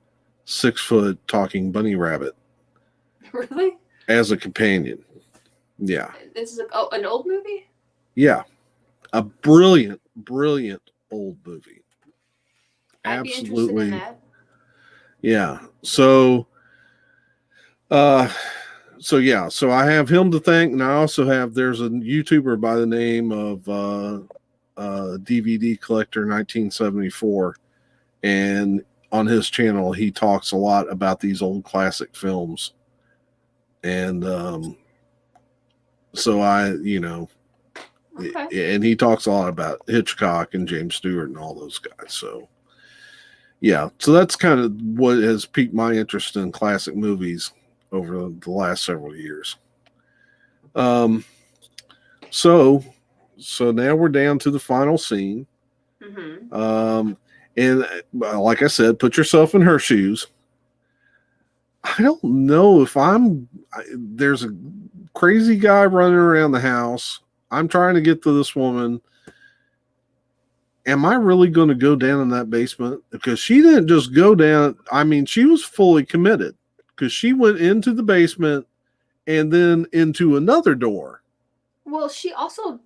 Speaker 1: 6-foot talking bunny rabbit.
Speaker 2: Really?
Speaker 1: As a companion. Yeah.
Speaker 2: This is an old movie?
Speaker 1: Yeah. A brilliant old movie.
Speaker 2: I'd be interested in that.
Speaker 1: Yeah. So so I have him to thank, and I also have there's a YouTuber by the name of DVD Collector 1974, and on his channel he talks a lot about these old classic films, and so and he talks a lot about Hitchcock and James Stewart and all those guys. So yeah, so that's kind of what has piqued my interest in classic movies over the last several years. Um, so now we're down to the final scene.
Speaker 2: Mm-hmm.
Speaker 1: And like I said, put yourself in her shoes. I don't know if there's a crazy guy running around the house. I'm trying to get to this woman. Am I really going to go down in that basement? Because she didn't just go down. I mean, she was fully committed because she went into the basement and then into another door.
Speaker 2: Well, she also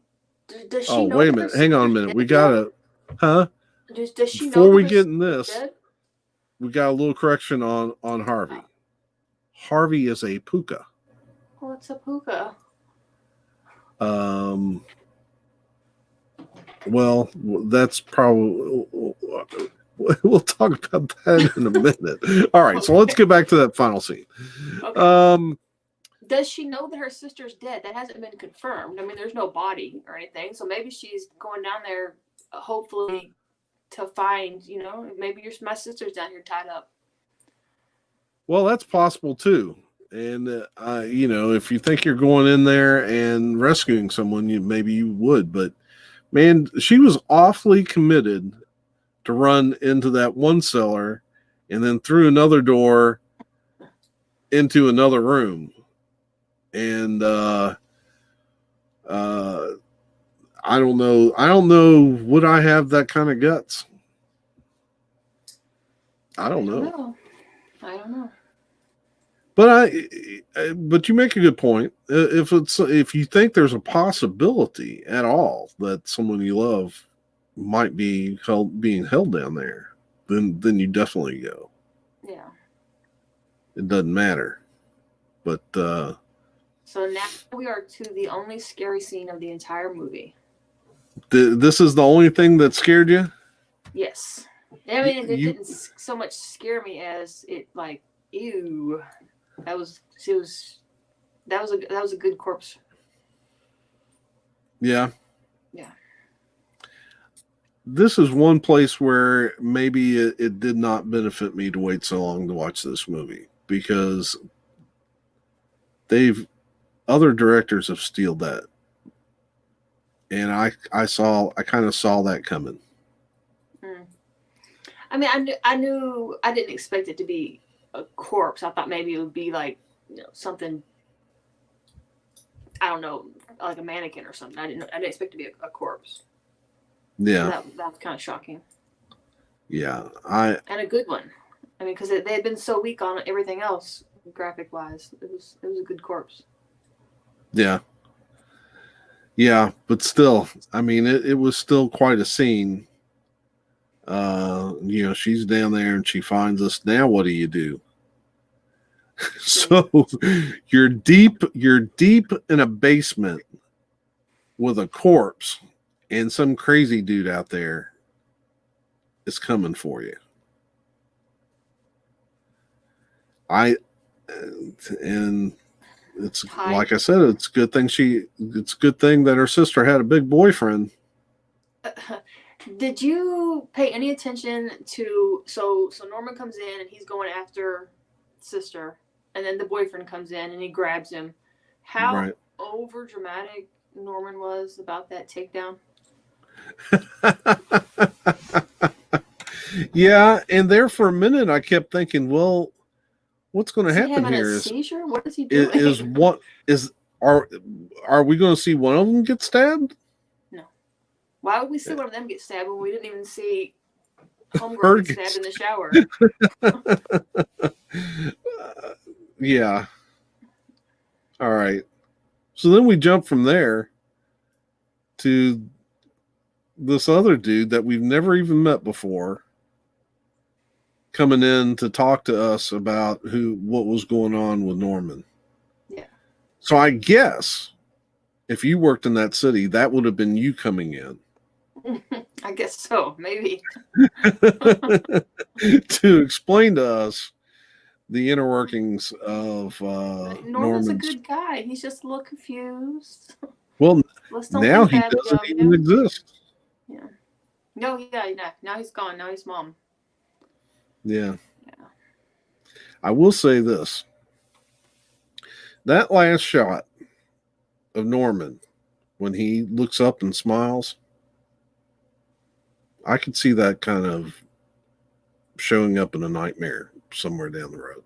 Speaker 2: does
Speaker 1: Oh,
Speaker 2: she know
Speaker 1: wait a
Speaker 2: that her
Speaker 1: minute. Hang on a
Speaker 2: sister's
Speaker 1: minute. We
Speaker 2: dead
Speaker 1: got
Speaker 2: yet?
Speaker 1: to, huh?
Speaker 2: Does she know
Speaker 1: Before
Speaker 2: that
Speaker 1: we
Speaker 2: her
Speaker 1: get in
Speaker 2: sister's
Speaker 1: this,
Speaker 2: dead?
Speaker 1: we got a little correction on Harvey. Harvey is a puka.
Speaker 2: What's a puka?
Speaker 1: Well, that's probably we'll talk about that in a minute. All right, so let's get back to that final scene.
Speaker 2: Okay. Does she know that her sister's dead? That hasn't been confirmed. I mean, there's no body or anything, so maybe she's going down there, hopefully, to find. Maybe my sister's down here tied up.
Speaker 1: Well, that's possible too. And if you think you're going in there and rescuing someone, maybe you would. But man, she was awfully committed to run into that one cellar and then through another door into another room. And I don't know. I don't know. Would I have that kind of guts? I don't know.
Speaker 2: I don't know.
Speaker 1: But you make a good point. If you think there's a possibility at all that someone you love might be being held down there, then you definitely go.
Speaker 2: Yeah.
Speaker 1: It doesn't matter. But
Speaker 2: so now we are to the only scary scene of the entire movie.
Speaker 1: This is the only thing that scared you?
Speaker 2: Yes. I mean, it didn't so much scare me as it like, ew. That was a good corpse.
Speaker 1: Yeah.
Speaker 2: Yeah.
Speaker 1: This is one place where maybe it did not benefit me to wait so long to watch this movie because other directors have stealed that. And I kind of saw that coming.
Speaker 2: I mean, I didn't expect it to be a corpse. I thought maybe it would be like, something, I don't know, like a mannequin or something. I didn't expect it to be a corpse.
Speaker 1: Yeah.
Speaker 2: So that was kind of shocking.
Speaker 1: Yeah.
Speaker 2: And a good one. I mean, because they had been so weak on everything else, graphic wise. It was a good corpse.
Speaker 1: Yeah. Yeah, but still, I mean, it was still quite a scene. She's down there and she finds us. Now, what do you do? So you're deep in a basement with a corpse, and some crazy dude out there is coming for you. And it's like I said, it's a good thing that her sister had a big boyfriend.
Speaker 2: Did you pay any attention to so Norman comes in and he's going after sister, and then the boyfriend comes in and he grabs him? How over dramatic Norman was about that takedown.
Speaker 1: Yeah, and there for a minute I kept thinking, well, what's going to happen here?
Speaker 2: Is seizure? What is he doing?
Speaker 1: Are we going to see one of them get stabbed?
Speaker 2: No. Why would we see one of them get stabbed when we didn't even see homegirl get stabbed in the shower?
Speaker 1: Yeah. All right. So then we jump from there to this other dude that we've never even met before coming in to talk to us about what was going on with Norman.
Speaker 2: Yeah.
Speaker 1: So I guess if you worked in that city, that would have been you coming in.
Speaker 2: I guess so, maybe.
Speaker 1: To explain to us the inner workings of
Speaker 2: Norman's a good guy. He's just a little confused.
Speaker 1: Well, now he doesn't even exist.
Speaker 2: Yeah. No, yeah. Now he's gone. Now he's mom.
Speaker 1: Yeah. I will say this. That last shot of Norman when he looks up and smiles. I could see that kind of showing up in a nightmare somewhere down the road.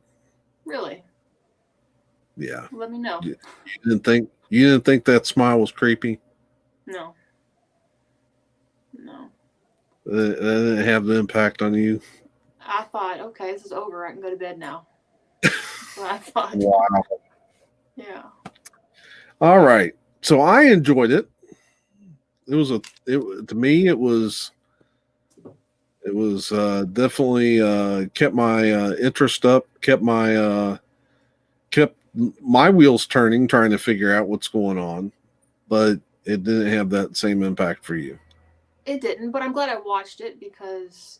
Speaker 2: Really?
Speaker 1: Yeah.
Speaker 2: Let me know.
Speaker 1: You didn't think that smile was creepy?
Speaker 2: No. No.
Speaker 1: That didn't have the impact on you?
Speaker 2: I thought, okay, this is over. I can go to bed now. That's what I thought.
Speaker 1: Wow.
Speaker 2: Yeah.
Speaker 1: All right. So I enjoyed it. To me it was definitely kept my interest up, kept my wheels turning, trying to figure out what's going on, but it didn't have that same impact for you.
Speaker 2: It didn't, but I'm glad I watched it because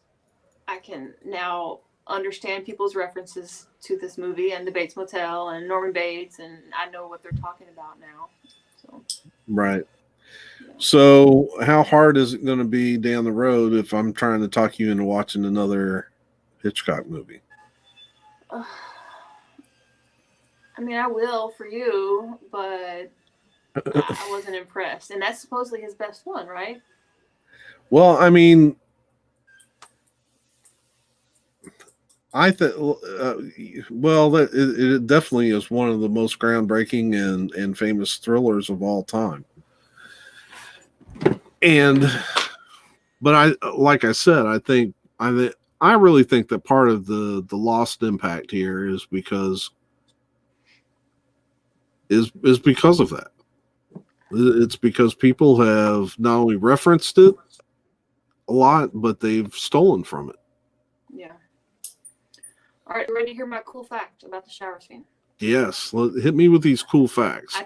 Speaker 2: I can now understand people's references to this movie and the Bates Motel and Norman Bates, and I know what they're talking about now. So.
Speaker 1: Right. Yeah. So how hard is it going to be down the road if I'm trying to talk you into watching another Hitchcock movie?
Speaker 2: I mean, I will for you, but I wasn't impressed. And that's supposedly his best one, right?
Speaker 1: Well, I mean, I think, it definitely is one of the most groundbreaking and famous thrillers of all time. But like I said, I really think that part of the lost impact here is because of that. It's because people have not only referenced it a lot, but they've stolen from it.
Speaker 2: Yeah. All right, ready to hear my cool fact about the shower scene?
Speaker 1: Yes, hit me with these cool facts.
Speaker 2: I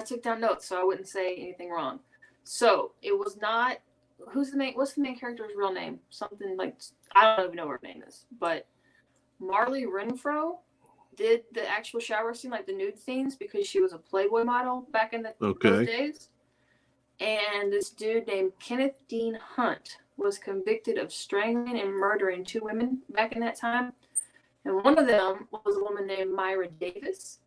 Speaker 2: took down notes so I wouldn't say anything wrong. So it was not what's the main character's real name? Something like, I don't even know what her name is, but Marley Renfro did the actual shower scene, like the nude scenes, because she was a Playboy model back in those days. And this dude named Kenneth Dean Hunt was convicted of strangling and murdering 2 women back in that time. And one of them was a woman named Myra Davis.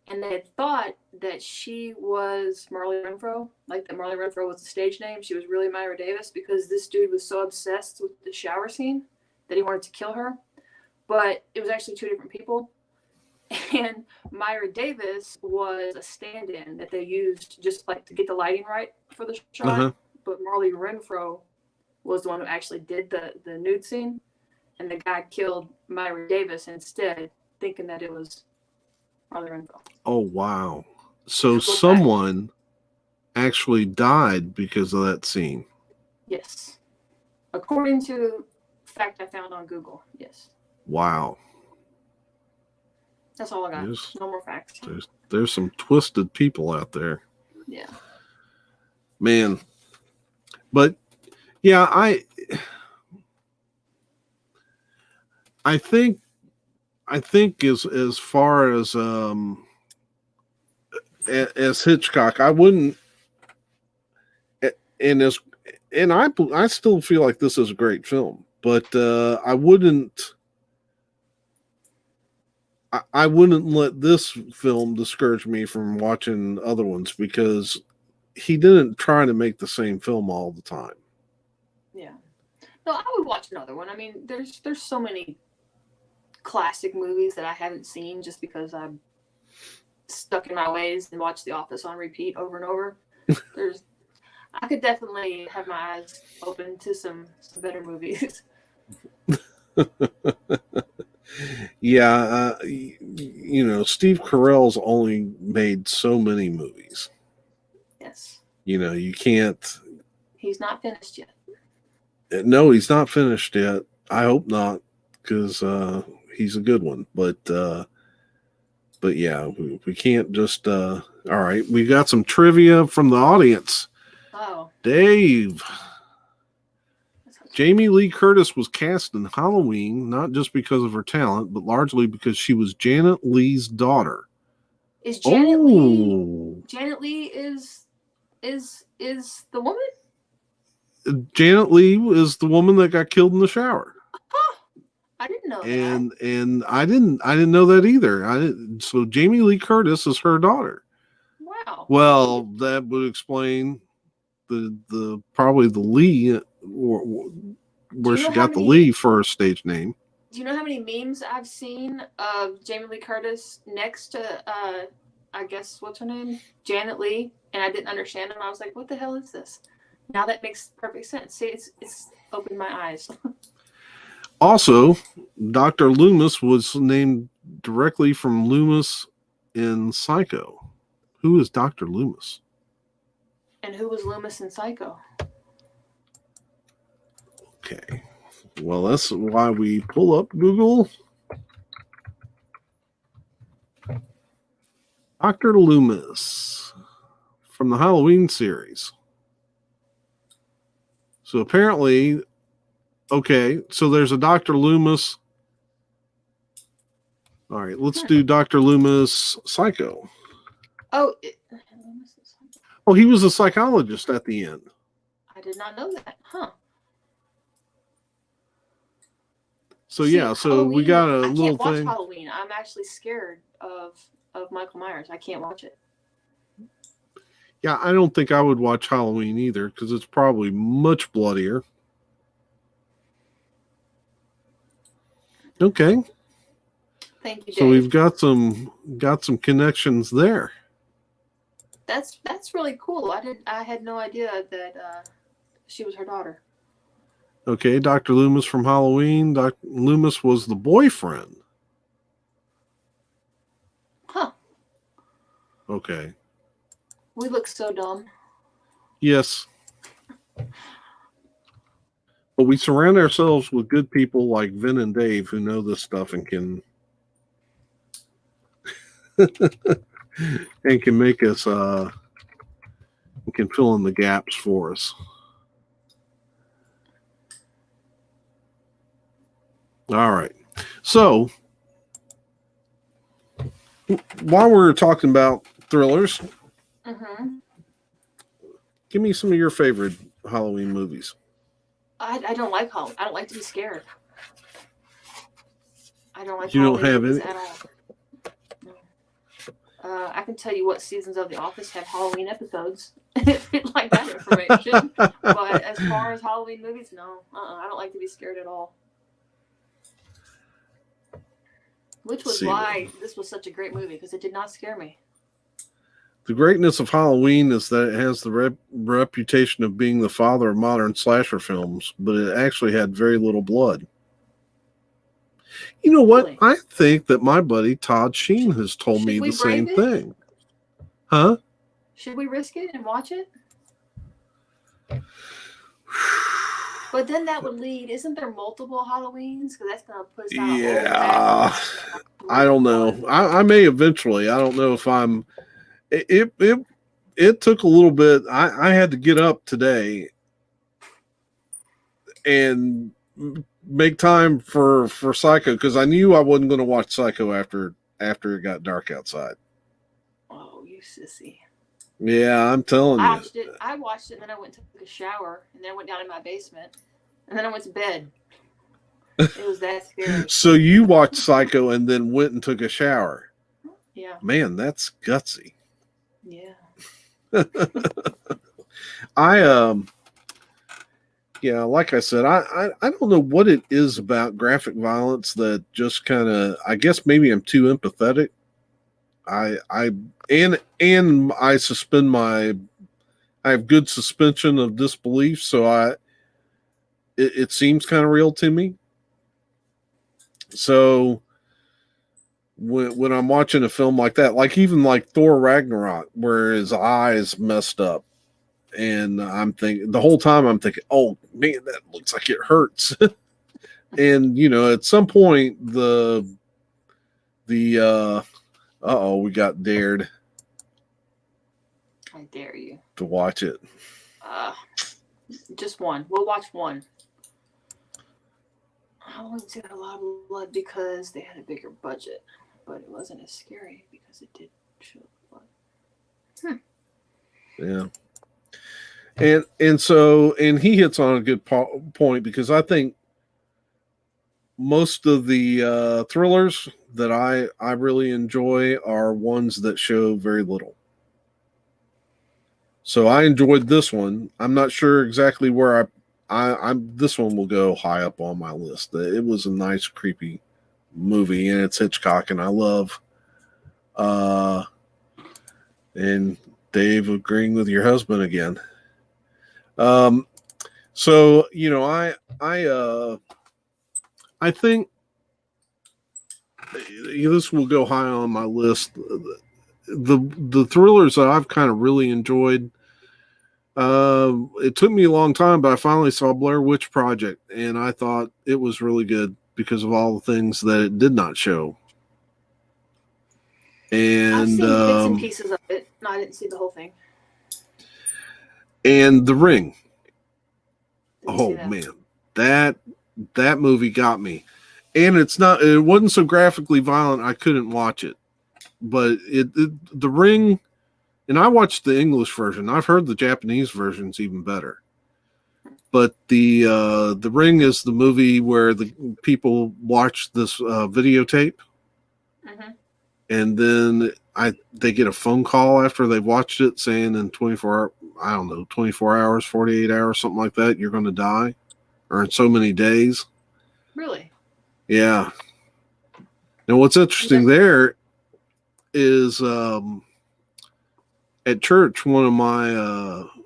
Speaker 2: And they had thought that she was Marley Renfro, like that Marley Renfro was the stage name. She was really Myra Davis because this dude was so obsessed with the shower scene that he wanted to kill her. But it was actually 2 different people. And Myra Davis was a stand-in that they used just like to get the lighting right for the shot. Uh-huh. But Marley Renfro was the one who actually did the nude scene. And the guy killed Myra Davis instead, thinking that it was Marley Renfro.
Speaker 1: Oh, wow. So someone actually died because of that scene.
Speaker 2: Yes. According to fact I found on Google, yes.
Speaker 1: Wow.
Speaker 2: That's all I got. No more facts.
Speaker 1: There's some twisted people out there.
Speaker 2: Yeah.
Speaker 1: Man. But yeah, I think as far as Hitchcock, I wouldn't, and I still feel like this is a great film, but I wouldn't let this film discourage me from watching other ones because he didn't try to make the same film all the time.
Speaker 2: Yeah. No, I would watch another one. I mean, there's so many classic movies that I haven't seen just because I'm stuck in my ways and watch The Office on repeat over and over. I could definitely have my eyes open to some better movies.
Speaker 1: Yeah, Steve Carell's only made so many movies.
Speaker 2: Yes.
Speaker 1: You can't.
Speaker 2: He's not finished yet.
Speaker 1: No, he's not finished yet. I hope not, because he's a good one. But yeah, we can't just. All right, we got some trivia from the audience.
Speaker 2: Oh,
Speaker 1: Dave. Jamie Lee Curtis was cast in Halloween not just because of her talent, but largely because she was Janet Leigh's daughter.
Speaker 2: Is Janet Leigh? Janet Leigh is the woman?
Speaker 1: Janet Leigh is the woman that got killed in the shower.
Speaker 2: I didn't know
Speaker 1: that. And I didn't know that either. So Jamie Lee Curtis is her daughter.
Speaker 2: Wow, Wow.
Speaker 1: Well, that would explain the probably the Lee, or where she got the Lee for her stage name.
Speaker 2: Do you know how many memes I've seen of Jamie Lee Curtis next to, I guess, what's her name? Janet Leigh, and I didn't understand them. I was like, what the hell is this? Now that makes perfect sense. See, it's opened my eyes.
Speaker 1: Also, Dr. Loomis was named directly from Loomis in Psycho. Who is Dr. Loomis?
Speaker 2: And who was Loomis in Psycho?
Speaker 1: Okay. Well, that's why we pull up Google. Dr. Loomis from the Halloween series. So apparently, okay, so there's a Dr. Loomis. All right, let's do Dr. Loomis Psycho.
Speaker 2: Oh,
Speaker 1: he was a psychologist at the end.
Speaker 2: I did not know that. Huh.
Speaker 1: So yeah, so Halloween, we got a little thing. I
Speaker 2: can't watch Halloween. I'm actually scared of Michael Myers. I can't watch it.
Speaker 1: Yeah, I don't think I would watch Halloween either because it's probably much bloodier. Okay.
Speaker 2: Thank you, Dave.
Speaker 1: So we've got some connections there.
Speaker 2: That's really cool. I had no idea that she was her daughter.
Speaker 1: Okay, Dr. Loomis from Halloween. Dr. Loomis was the boyfriend.
Speaker 2: Huh.
Speaker 1: Okay.
Speaker 2: We look so dumb.
Speaker 1: Yes. But we surround ourselves with good people like Vin and Dave who know this stuff and can and can make us can fill in the gaps for us. All right. So while we're talking about thrillers, give me some of your favorite Halloween movies.
Speaker 2: I don't like Halloween. I don't like to be scared. I don't like.
Speaker 1: You don't have any
Speaker 2: at all. No. I can tell you what seasons of The Office have Halloween episodes. If you'd like that information. But as far as Halloween movies, no. I don't like to be scared at all. Which was why this was such a great movie, because it did not scare me.
Speaker 1: The greatness of Halloween is that it has the reputation of being the father of modern slasher films, but it actually had very little blood. You know what? Really? I think that my buddy Todd Sheen has told me the same thing. Huh?
Speaker 2: Should we risk it and watch it? But then that would lead. Isn't there multiple Halloweens? Because that's going to put us out.
Speaker 1: Yeah, I don't know. I may eventually. I don't know if I'm. It took a little bit. I had to get up today and make time for Psycho because I knew I wasn't going to watch Psycho after it got dark outside.
Speaker 2: Oh, you sissy.
Speaker 1: Yeah, I'm telling you.
Speaker 2: I watched it, and then I went and took a shower, and then I went down in my basement, and then I went to bed. It was that scary.
Speaker 1: So you watched Psycho and then went and took a shower.
Speaker 2: Yeah.
Speaker 1: Man, that's gutsy.
Speaker 2: Yeah.
Speaker 1: Yeah, like I said, I don't know what it is about graphic violence that just kind of, I guess maybe I'm too empathetic. I suspend I have good suspension of disbelief, so it seems kind of real to me. So when I'm watching a film like that, like even like Thor Ragnarok, where his eyes messed up, and I'm thinking the whole time I'm thinking, oh man, that looks like it hurts. And you know, at some point we got dared.
Speaker 2: I dare you
Speaker 1: to watch it.
Speaker 2: Just one. We'll watch one. Halloween's got a lot of blood because they had a bigger budget, but it wasn't as scary because it did show blood.
Speaker 1: Yeah. And he hits on a good point because I think most of the thrillers that I really enjoy are ones that show very little. So I enjoyed this one. I'm not sure exactly where I'm. This one will go high up on my list. It was a nice, creepy movie, and it's Hitchcock, and I love. Uh, and Dave agreeing with your husband again. Um, so I think this will go high on my list. The thrillers that I've kind of really enjoyed. It took me a long time, but I finally saw Blair Witch Project, and I thought it was really good because of all the things that it did not show. And
Speaker 2: I've seen bits and pieces of it. No, I didn't see the whole thing.
Speaker 1: And The Ring.
Speaker 2: Didn't
Speaker 1: Man, that movie got me. And it wasn't so graphically violent I couldn't watch it. But The Ring, and I watched the English version. I've heard the Japanese version's even better. But the Ring is the movie where the people watch this videotape, and then they get a phone call after they've watched it saying in 24 hours, 48 hours, something like that, you're going to die, or in so many days.
Speaker 2: Really?
Speaker 1: Yeah. And what's interesting there is at church, one of my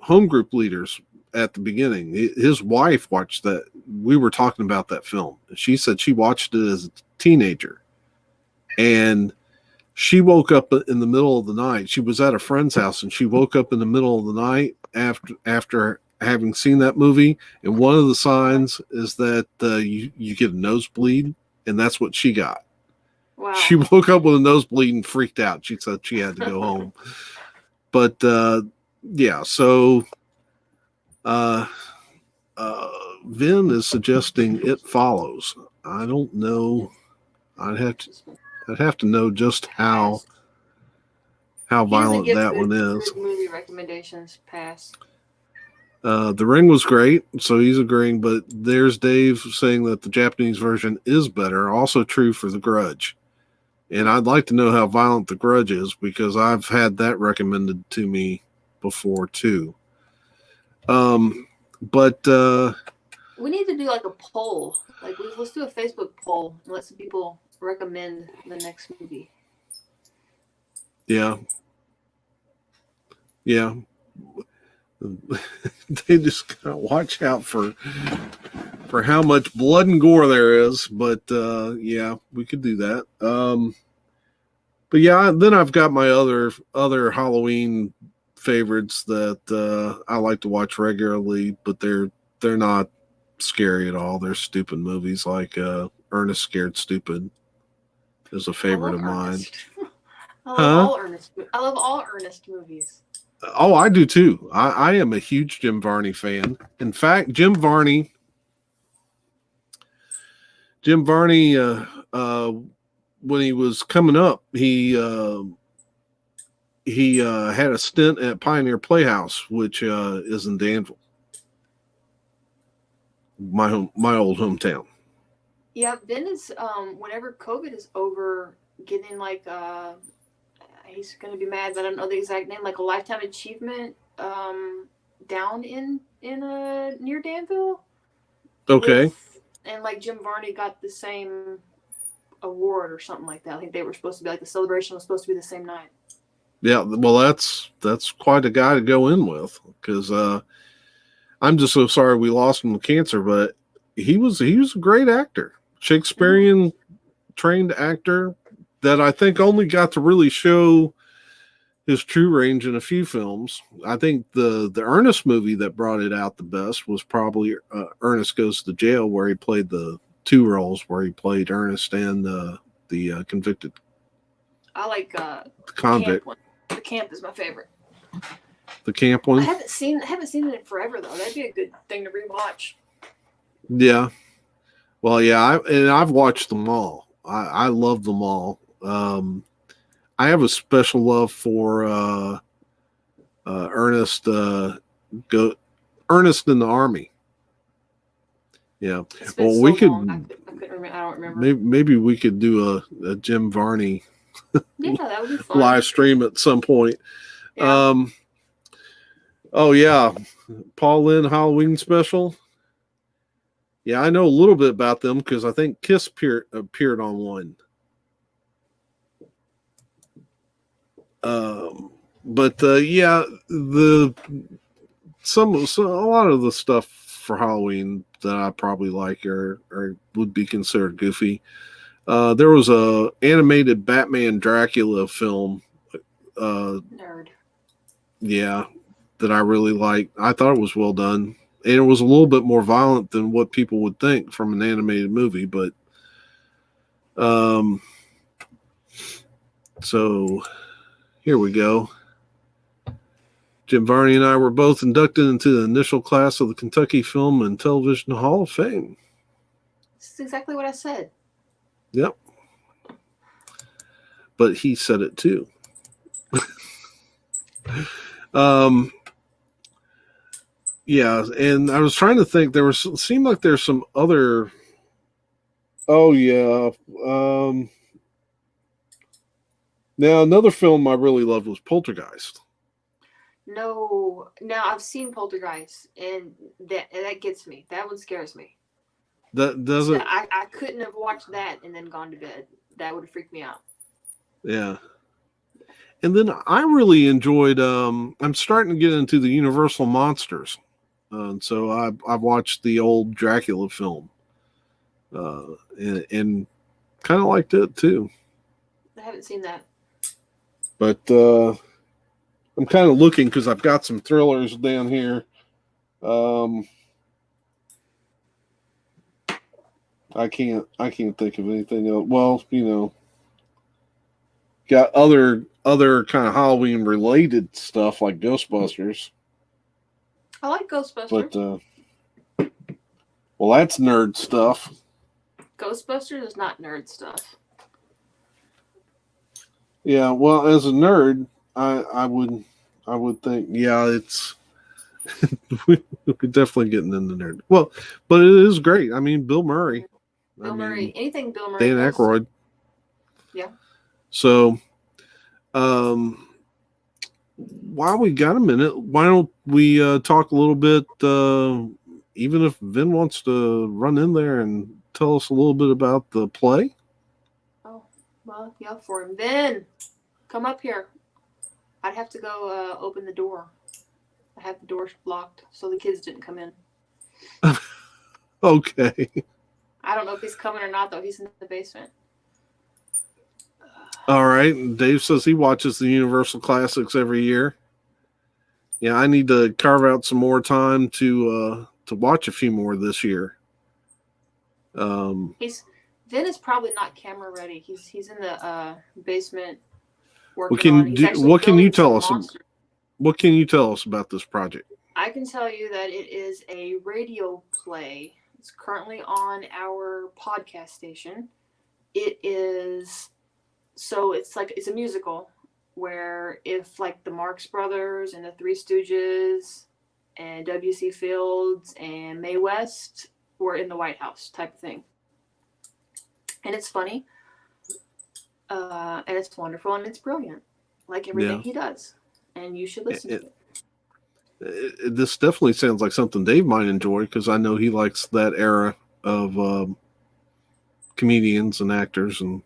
Speaker 1: home group leaders at the beginning, his wife watched that. We were talking about that film. She said she watched it as a teenager, and she woke up in the middle of the night. She was at a friend's house, and she woke up in the middle of the night after having seen that movie. And one of the signs is that you get a nosebleed, and that's what she got.
Speaker 2: Wow.
Speaker 1: She woke up with a nosebleed and freaked out. She said she had to go home. But yeah, so Vin is suggesting It Follows. I don't know. I'd have to know just how violent that one is.
Speaker 2: Good movie recommendations. Pass.
Speaker 1: The Ring was great, so he's agreeing. But there's Dave saying that the Japanese version is better. Also true for The Grudge. And I'd like to know how violent The Grudge is because I've had that recommended to me before too. But
Speaker 2: we need to do like a poll. Like let's do a Facebook poll and let some people recommend the next movie.
Speaker 1: Yeah. Yeah. They just gotta watch out for how much blood and gore there is. But yeah, we could do that. But yeah, then I've got my other Halloween favorites that I like to watch regularly, but they're not scary at all. They're stupid movies like Ernest Scared Stupid is a favorite of mine.
Speaker 2: I love all Ernest movies.
Speaker 1: Oh, I do too. I am a huge Jim Varney fan. In fact, Jim Varney when he was coming up, he had a stint at Pioneer Playhouse, which is in Danville, my old hometown.
Speaker 2: Yeah, Ben is whenever COVID is over, getting like he's going to be mad that I don't know the exact name, like a lifetime achievement down in near Danville.
Speaker 1: Okay.
Speaker 2: And like Jim Varney got the same award or something like that. I think they were supposed to be like the celebration was supposed to be the same night.
Speaker 1: Yeah, well, that's quite a guy to go in with because I'm just so sorry we lost him to cancer, but he was a great actor, Shakespearean trained actor that I think only got to really show his true range in a few films. I think the Ernest movie that brought it out the best was probably Ernest Goes to Jail, where he played the two roles, where he played Ernest and the convicted.
Speaker 2: I like the
Speaker 1: convict.
Speaker 2: The Camp is my favorite.
Speaker 1: The Camp one.
Speaker 2: I haven't seen it in forever though. That'd be a good thing to rewatch.
Speaker 1: Yeah. Well, yeah, I've watched them all. I love them all. I have a special love for Ernest. Ernest in the Army. Yeah. Well, we could. I couldn't remember. I don't remember. Maybe we could do a Jim Varney.
Speaker 2: Yeah, that would be fun.
Speaker 1: Live stream at some point.
Speaker 2: Yeah.
Speaker 1: Oh yeah, Paul Lynn Halloween special. Yeah, I know a little bit about them because I think Kiss appeared on one. But yeah, the a lot of the stuff for Halloween that I probably like or would be considered goofy. There was a animated Batman Dracula film.
Speaker 2: Nerd.
Speaker 1: Yeah, that I really liked. I thought it was well done, and it was a little bit more violent than what people would think from an animated movie. But so here we go. Jim Varney and I were both inducted into the initial class of the Kentucky Film and Television Hall of Fame.
Speaker 2: This is exactly what I said.
Speaker 1: Yep. But he said it too. Yeah, and I was trying to think. Seemed like there's some other. Oh yeah. Now another film I really loved was Poltergeist.
Speaker 2: No, now I've seen Poltergeist, and that gets me. That one scares me.
Speaker 1: That doesn't.
Speaker 2: So I couldn't have watched that and then gone to bed. That would have freaked me out.
Speaker 1: Yeah. And then I really enjoyed. I'm starting to get into the Universal monsters, so I've watched the old Dracula film, and kind of liked it too.
Speaker 2: I haven't seen that.
Speaker 1: But I'm kind of looking because I've got some thrillers down here. I can't think of anything else. Well, got other kind of Halloween related stuff like Ghostbusters.
Speaker 2: I like Ghostbusters.
Speaker 1: But well, that's nerd stuff.
Speaker 2: Ghostbusters is not nerd stuff.
Speaker 1: Yeah, well, as a nerd, I would think, yeah, it's we're definitely getting into nerd. Well, but it is great. I mean, Bill Murray.
Speaker 2: Anything Bill Murray.
Speaker 1: Dan Aykroyd.
Speaker 2: Yeah.
Speaker 1: So, while we got a minute, why don't we talk a little bit? Even if Vin wants to run in there and tell us a little bit about the play.
Speaker 2: Oh, well, yeah, for him. Vin, come up here. I'd have to go open the door. I have the door locked, so the kids didn't come in.
Speaker 1: Okay.
Speaker 2: I don't know if he's coming or not, though. He's in the basement.
Speaker 1: All right. Dave says he watches the Universal Classics every year. Yeah, I need to carve out some more time to watch a few more this year.
Speaker 2: Vin is probably not camera ready. He's in the basement working on.
Speaker 1: What can you tell us? What can you tell us about this project?
Speaker 2: I can tell you that it is a radio play. It's currently on our podcast station. It is, so it's a musical where if like the Marx Brothers and the Three Stooges and W.C. Fields and Mae West were in the White House type of thing. And it's funny. And it's wonderful and it's brilliant. Like everything he does. And you should listen to it.
Speaker 1: This definitely sounds like something Dave might enjoy because I know he likes that era of comedians and actors and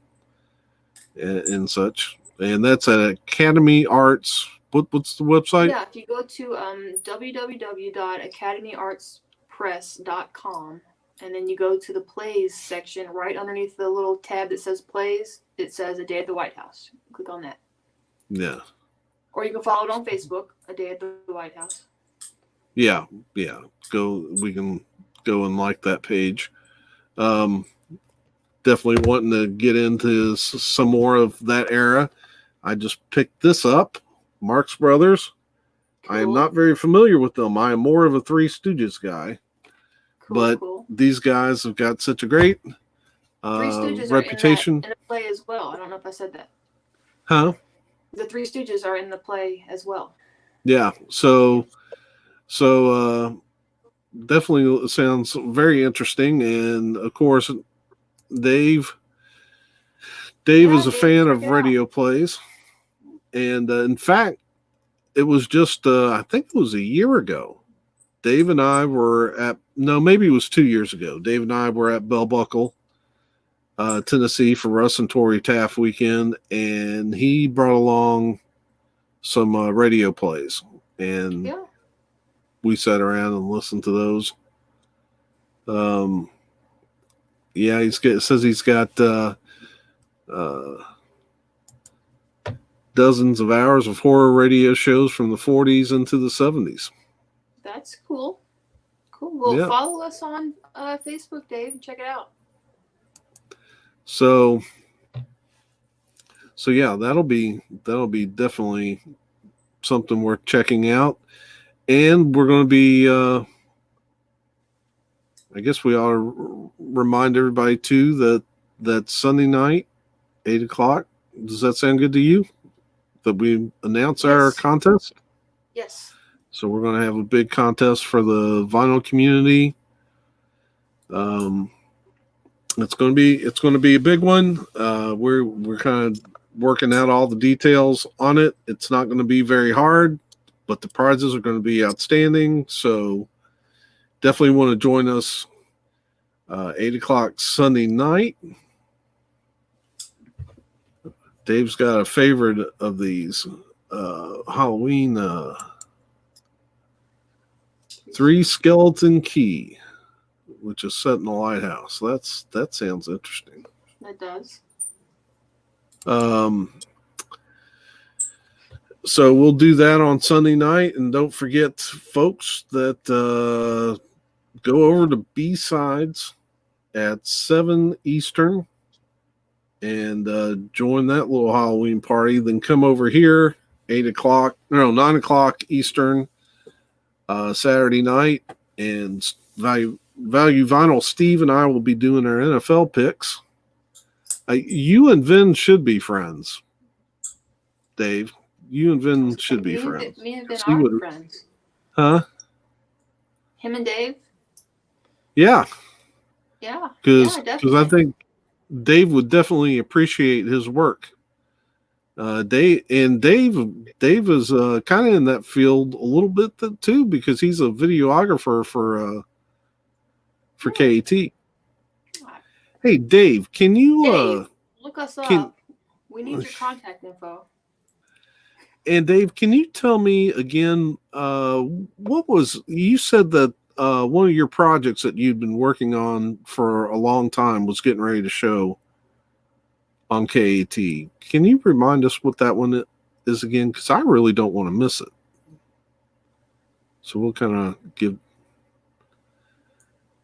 Speaker 1: such. And that's at Academy Arts. What's the website?
Speaker 2: Yeah, if you go to www.academyartspress.com and then you go to the plays section right underneath the little tab that says plays, it says A Day at the White House. Click on that.
Speaker 1: Yeah.
Speaker 2: Or you can follow it on Facebook, A Day at the White House.
Speaker 1: Yeah. We can go and like that page. Definitely wanting to get into some more of that era. I just picked this up, Marx Brothers. Cool. I am not very familiar with them. I am more of a Three Stooges guy. But these guys have got such a great
Speaker 2: Three Stooges
Speaker 1: reputation.
Speaker 2: Are in the play as well. I don't know if I said that.
Speaker 1: Huh?
Speaker 2: The Three Stooges are in the play as well.
Speaker 1: Yeah. So definitely sounds very interesting. And of course, Dave is a fan of radio plays. And in fact, it was just I think it was a year ago. Dave and I were at no, maybe it was 2 years ago. Dave and I were at Bell Buckle, Tennessee for Russ and Tori Taft weekend, and he brought along some radio plays, and
Speaker 2: Yeah.
Speaker 1: we sat around and listened to those. Yeah, it says he's got uh, dozens of hours of horror radio shows from the 40s into the 70s.
Speaker 2: That's cool. Cool. Well,
Speaker 1: Yeah.
Speaker 2: follow us on Facebook, Dave, and check it out.
Speaker 1: So yeah, that'll be definitely something worth checking out. And we're going to be I guess we ought to remind everybody too that Sunday night, 8:00. Does that sound good to you? That we announce our contest?
Speaker 2: Yes.
Speaker 1: So we're going to have a big contest for the vinyl community. It's going to be a big one. We're kind of working out all the details on it. It's not going to be very hard, but the prizes are going to be outstanding. So definitely want to join us 8:00 Sunday night. Dave's got a favorite of these Halloween Three Skeleton Key, which is set in the lighthouse. That sounds interesting.
Speaker 2: That does.
Speaker 1: So we'll do that on Sunday night, and don't forget, folks, that go over to B-Sides at 7 Eastern and join that little Halloween party. Then come over here 9 o'clock Eastern Saturday night, and Value Vinyl Steve and I will be doing our NFL picks. You and Vin should be friends, Dave. You and Vin should be friends.
Speaker 2: Me and Vin are friends.
Speaker 1: Huh?
Speaker 2: Him and Dave?
Speaker 1: Yeah.
Speaker 2: Yeah.
Speaker 1: Because I think Dave would definitely appreciate his work. Dave is kind of in that field a little bit too, because he's a videographer for KAT. Hey, Dave, can you
Speaker 2: look us up? We need your contact info.
Speaker 1: And Dave, can you tell me again, what was, you said that one of your projects that you'd been working on for a long time was getting ready to show on KAT. Can you remind us what that one is again? Because I really don't want to miss it. So we'll kind of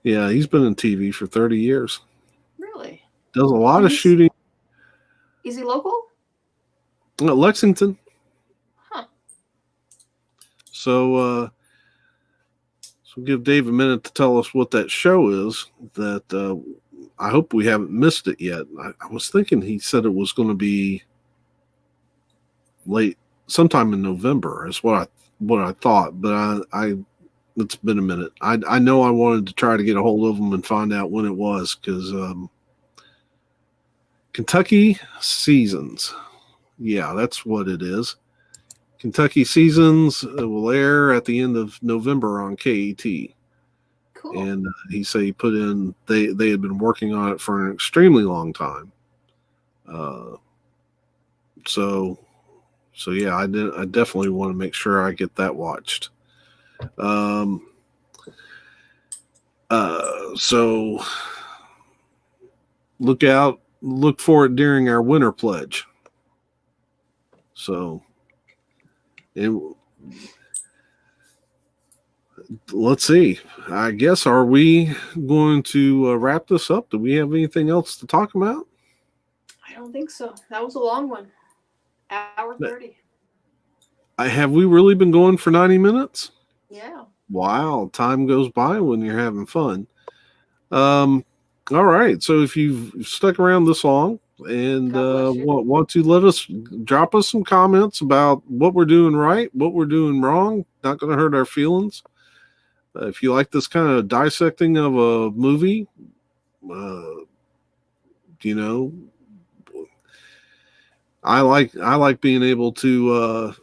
Speaker 1: yeah, he's been in TV for 30 years.
Speaker 2: Really?
Speaker 1: Does a lot of shooting.
Speaker 2: Is he local?
Speaker 1: Lexington.
Speaker 2: Huh.
Speaker 1: So give Dave a minute to tell us what that show is that I hope we haven't missed it yet. I was thinking he said it was going to be late, sometime in November is what I thought, but I it's been a minute. I know I wanted to try to get a hold of him and find out when it was, because Kentucky Seasons. Yeah, that's what it is. Kentucky Seasons will air at the end of November on KAT.
Speaker 2: Cool.
Speaker 1: And he said he put in, they had been working on it for an extremely long time. So yeah, I definitely want to make sure I get that watched. So look for it during our winter pledge. So, let's see. I guess, are we going to wrap this up? Do we have anything else to talk about?
Speaker 2: I don't think so. That was a long one. Hour 30.
Speaker 1: Have we really been going for 90 minutes?
Speaker 2: Yeah.
Speaker 1: Wow, time goes by when you're having fun. All right, so if you've stuck around this long and want to drop us some comments about what we're doing right, what we're doing wrong, not going to hurt our feelings. If you like this kind of dissecting of a movie, I like being able to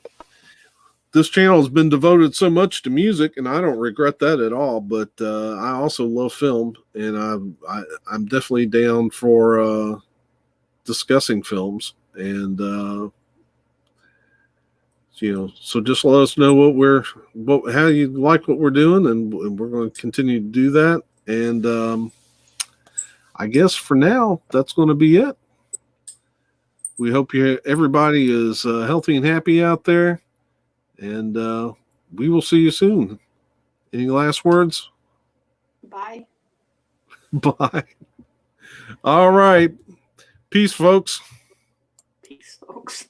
Speaker 1: this channel has been devoted so much to music, and I don't regret that at all. But I also love film, and I'm definitely down for discussing films. And so just let us know how you like what we're doing, and we're going to continue to do that. And I guess for now, that's going to be it. We hope everybody is healthy and happy out there, and we will see you soon. Any last words?
Speaker 2: Bye.
Speaker 1: Bye. All right. Peace, folks.
Speaker 2: Peace, folks.